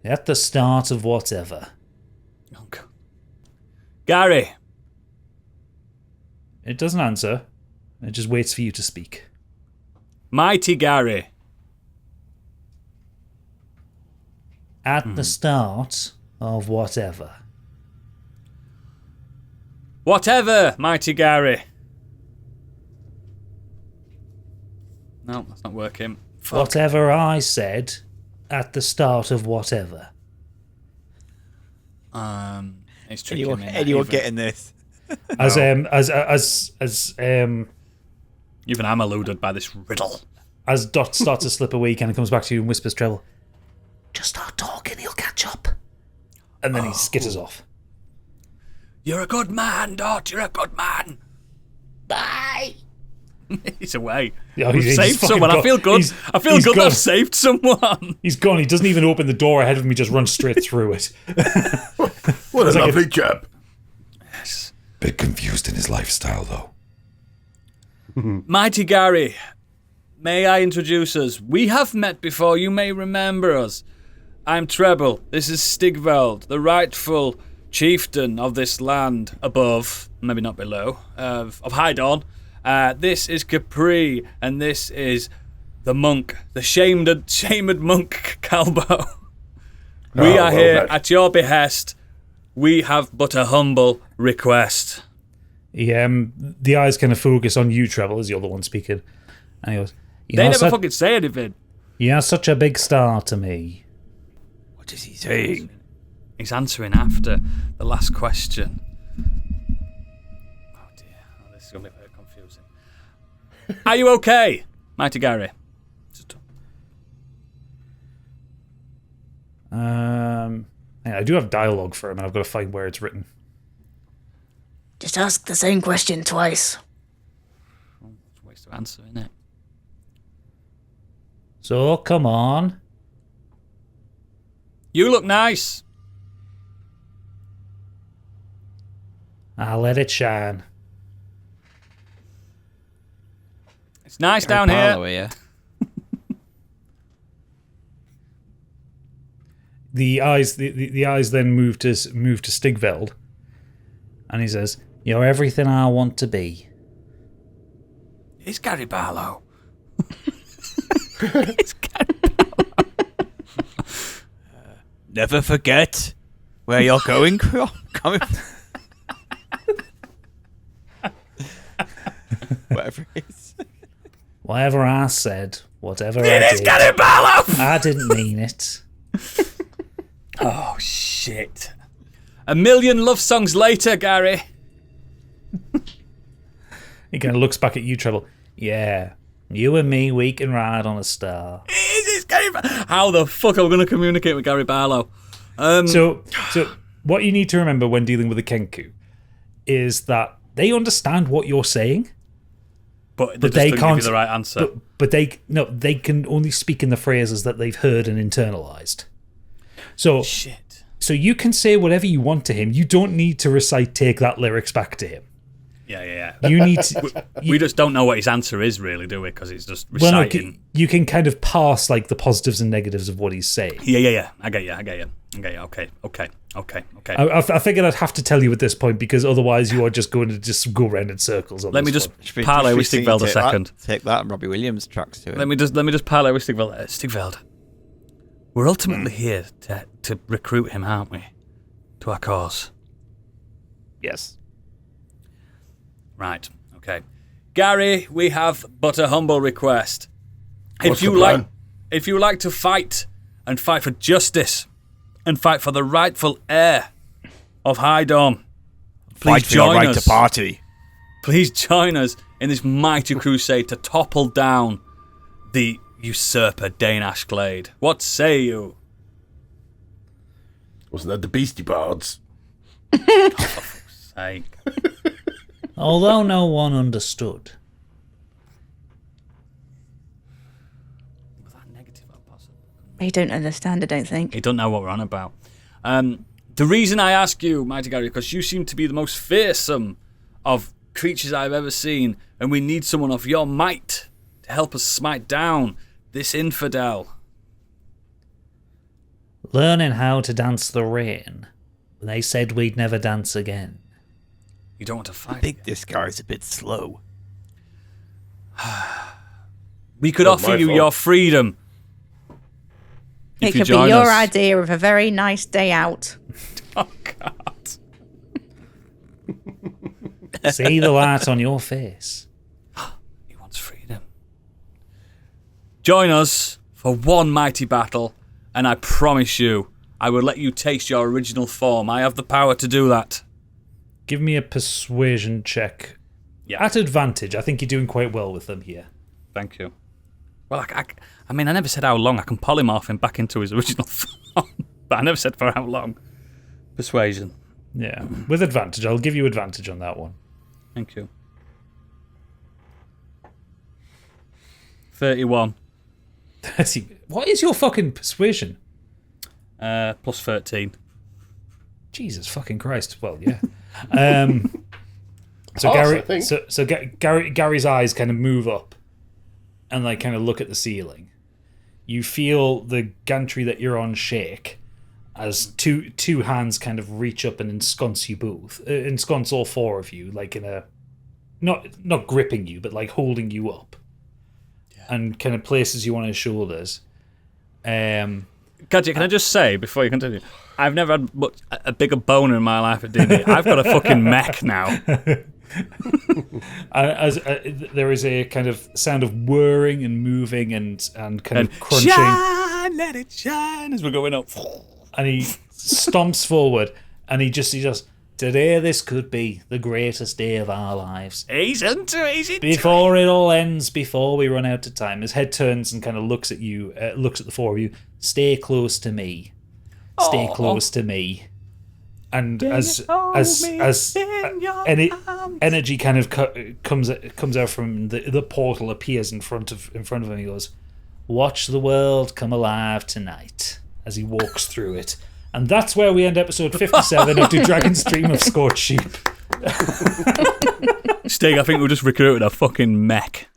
at the start of whatever. Oh, God. Gary. It doesn't answer. It just waits for you to speak. Mighty Gary. At the start of whatever. Whatever, Mighty Gary. No, that's not working. Fuck. Whatever I said at the start of whatever. It's tricky. Anyone getting this? As Even I'm eluded by this riddle. As Dot starts to slip away, kind of comes back to you and whispers, "Treble, just start talking, he'll catch up." And then he skitters off. You're a good man, Dot. You're a good man. Bye. He's away. Yeah, We've he's saved fucking someone. I gone. feel good. I feel He's good that gone. I've saved someone. He's gone. He doesn't even open the door ahead of me, just runs straight through it. What a lovely chap. Yes. Bit confused in his lifestyle, though. Mighty Gary, may I introduce us? We have met before. You may remember us. I'm Treble. This is Stigveld, the rightful chieftain of this land above, maybe not below, of High Dawn. This is Capri, and this is the monk, the shamed monk Calbo. We are here at your behest. We have but a humble request. The eyes kind of focus on you, Treble, as you're the one speaking. And he goes, They never fucking say anything. You're such a big star to me. What is he saying? He's answering after the last question. Oh dear, this is going to be very confusing. Are you okay, Mighty Gary? I do have dialogue for him, and I've got to find where it's written. Just ask the same question twice. It's a waste to answer, isn't it? So, come on. You look nice. I'll let it shine. It's nice down here. Yeah. The eyes then move to Stigveld, and he says, "You're everything I want to be." It's Gary Barlow. Never forget where you're going. Coming. Whatever it is. Whatever I said, whatever I did, Gary Barlow. I didn't mean it. Oh shit! A million love songs later, Gary. He kind of looks back at you, Treble. Yeah, you and me, we can ride on a star. How the fuck are we going to communicate with Gary Barlow? So what you need to remember when dealing with the Kenku is that they understand what you're saying, but they can't can't give you the right answer. But they can only speak in the phrases that they've heard and internalized. So Shit. So you can say whatever you want to him. You don't need to recite "Take That" lyrics back to him. Yeah. You need to. We just don't know what his answer is, really, do we? Because it's just Well, no, reciting. you can kind of parse like the positives and negatives of what he's saying. Yeah. I get you. Okay. I figured I'd have to tell you at this point because otherwise you are just going to just go round in circles. On Let me this just one. parlay with Stigveld a second. Take that and Robbie Williams tracks to it. Let me just parlay with Stigveld. Stigveld, we're ultimately here to recruit him, aren't we? To our cause. Yes. Right. Okay. Gary, we have but a humble request. What's the plan? If you like to fight and fight for justice and fight for the rightful heir of High Dawn, please join us. party. Please join us in this mighty crusade to topple down the usurper Dane Ashglade. What say you? Wasn't that the Beastie Bards? For fuck's sake. Although no one understood. Was that negative or positive? They don't understand, I don't think. He don't know what we're on about. The reason I ask you, Mighty Gary, because you seem to be the most fearsome of creatures I've ever seen, and we need someone of your might to help us smite down this infidel. Learning how to dance the rain. They said we'd never dance again. You don't want to fight. I think this guy's a bit slow. We could Not offer my you fault. your freedom. It If you could be join your us. idea of a very nice day out. Oh, God. See the light on your face. He wants freedom. Join us for one mighty battle, and I promise you, I will let you taste your original form. I have the power to do that. Give me a persuasion check. Yeah. At advantage. I think you're doing quite well with them here. Thank you. Well, I mean, I never said how long. I can polymorph him back into his original form, but I never said for how long. Persuasion. Yeah, with advantage. I'll give you advantage on that one. Thank you. 31. 30. What is your fucking persuasion? Plus 13. Jesus fucking Christ. Well, yeah. Pass, I think. Gary's eyes kind of move up and like kind of look at the ceiling. You feel the gantry that you're on shake as two hands kind of reach up and ensconce you both, ensconce all four of you, like in a not gripping you, but like holding you up, and kind of places you on his shoulders. Gadget, can I just say before you continue? I've never had a bigger boner in my life at D&D. I've got a fucking mech now. There is a kind of sound of whirring and moving and kind of crunching. Shine, let it shine as we're going up. And he stomps forward and he just today this could be the greatest day of our lives. He's into it. Before it all ends, before we run out of time. His head turns and kind of looks at you, looks at the four of you. Stay close to me. Stay close to me. And as energy kind of comes out from the portal, appears in front of him. He goes, "Watch the world come alive tonight." As he walks through it, and that's where we end episode 57 of Do Dragons Dream of Scorched Sheep. Stig, I think we just recruited a fucking mech.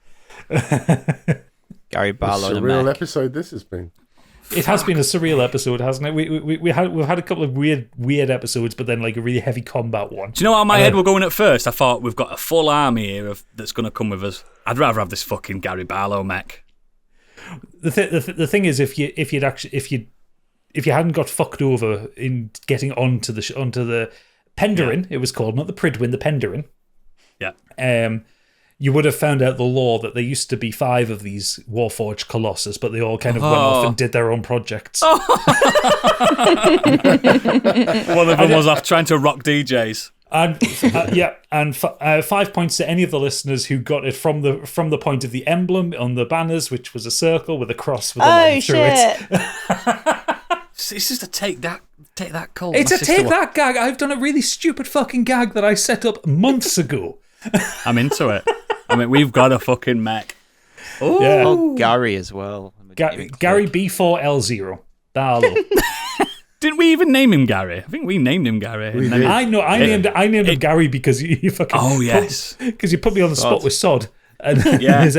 Gary Barlow. It's a real episode this has been. It has been a surreal episode, hasn't it? We've had a couple of weird episodes, but then like a really heavy combat one. Do you know how my head were going at first? I thought we've got a full army here that's going to come with us. I'd rather have this fucking Gary Barlow mech. The thing is, if you hadn't got fucked over in getting onto the Penderin, it was called, not the Pridwin, the Penderin. Yeah. You would have found out the lore that there used to be 5 of these Warforged Colossus, but they all kind of went off and did their own projects. One of them was off trying to rock DJs. And 5 points to any of the listeners who got it from the point of the emblem on the banners, which was a circle with a cross with a line through it. This is to take that call. It's a take that gag. I've done a really stupid fucking gag that I set up months ago. I'm into it. I mean, we've got a fucking mech. Ooh. Yeah. Oh, Gary as well. Gary B4L0. Barlow. Didn't we even name him Gary? I think we named him Gary. I know. I named him Gary because you fucking. Oh yes. Because you put me on the spot with Sod, and his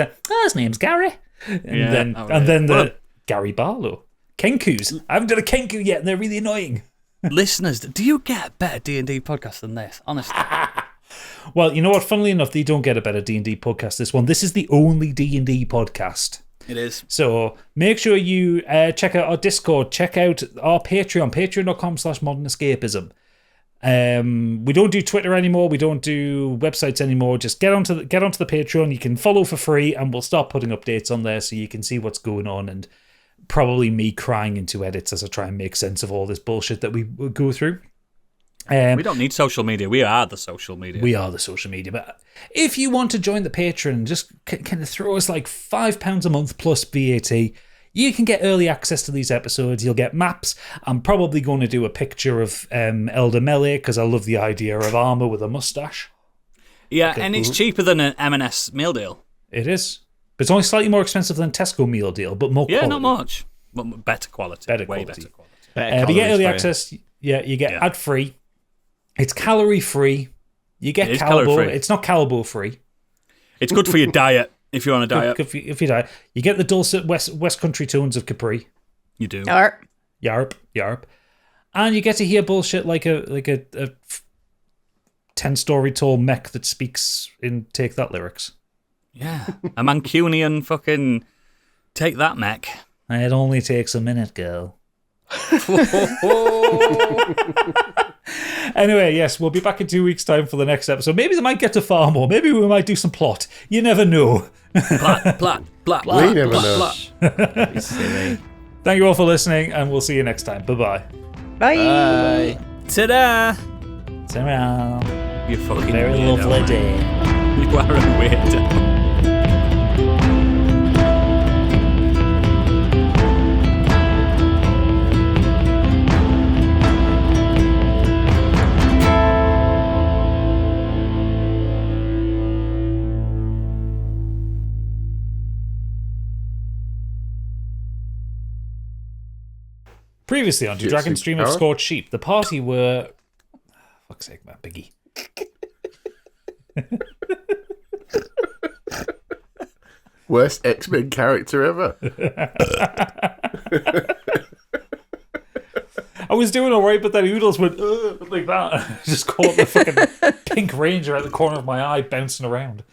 name's Gary, and then the Gary Barlow. Kenkus. I haven't done a Kenku yet, and they're really annoying. Listeners, do you get a better D&D podcast than this? Honestly. Well, you know what? Funnily enough, they don't get a better D&D podcast. This is the only D&D podcast. It is. So make sure you check out our Discord, check out our Patreon, patreon.com/modernescapism. We don't do Twitter anymore. We don't do websites anymore. Just get onto the Patreon. You can follow for free, and we'll start putting updates on there so you can see what's going on, and probably me crying into edits as I try and make sense of all this bullshit that we go through. We don't need social media. We are the social media. We are the social media. But if you want to join the Patreon, just kind of throw us like £5 a month plus VAT. You can get early access to these episodes. You'll get maps. I'm probably going to do a picture of Elder Melee because I love the idea of armor with a mustache. Yeah, and it's cheaper than an M&S meal deal. It is. But it's only slightly more expensive than Tesco meal deal, but more quality. Yeah, not much. But better quality. Better Way quality. better quality. But you get early access. Yeah, you get ad-free. It's calorie-free. You get Calbo. It's not Calbo-free. It's good for your diet, if you're on a diet. If you diet. You get the dulcet West Country tones of Capri. You do. Yarp. Yarp, yarp. And you get to hear bullshit like a 10-story tall mech that speaks in Take That lyrics. Yeah. A Mancunian fucking Take That mech. It only takes a minute, girl. Anyway, yes, we'll be back in 2 weeks' time for the next episode. Maybe they might get to far more. Maybe we might do some plot. You never know. Plot. We never know. Thank you all for listening, and we'll see you next time. Bye-bye. Bye. Ta-da! Ta-ra. You fucking Very weirdo, lovely mate. day. You are a weirdo. Previously on To Shit, Dragon Stream of superpower? Scorched Sheep, the party were... Fuck's sake, man, Biggie. Worst X-Men character ever. I was doing alright, but then Oodles went like that. Just caught the fucking pink ranger at the corner of my eye bouncing around.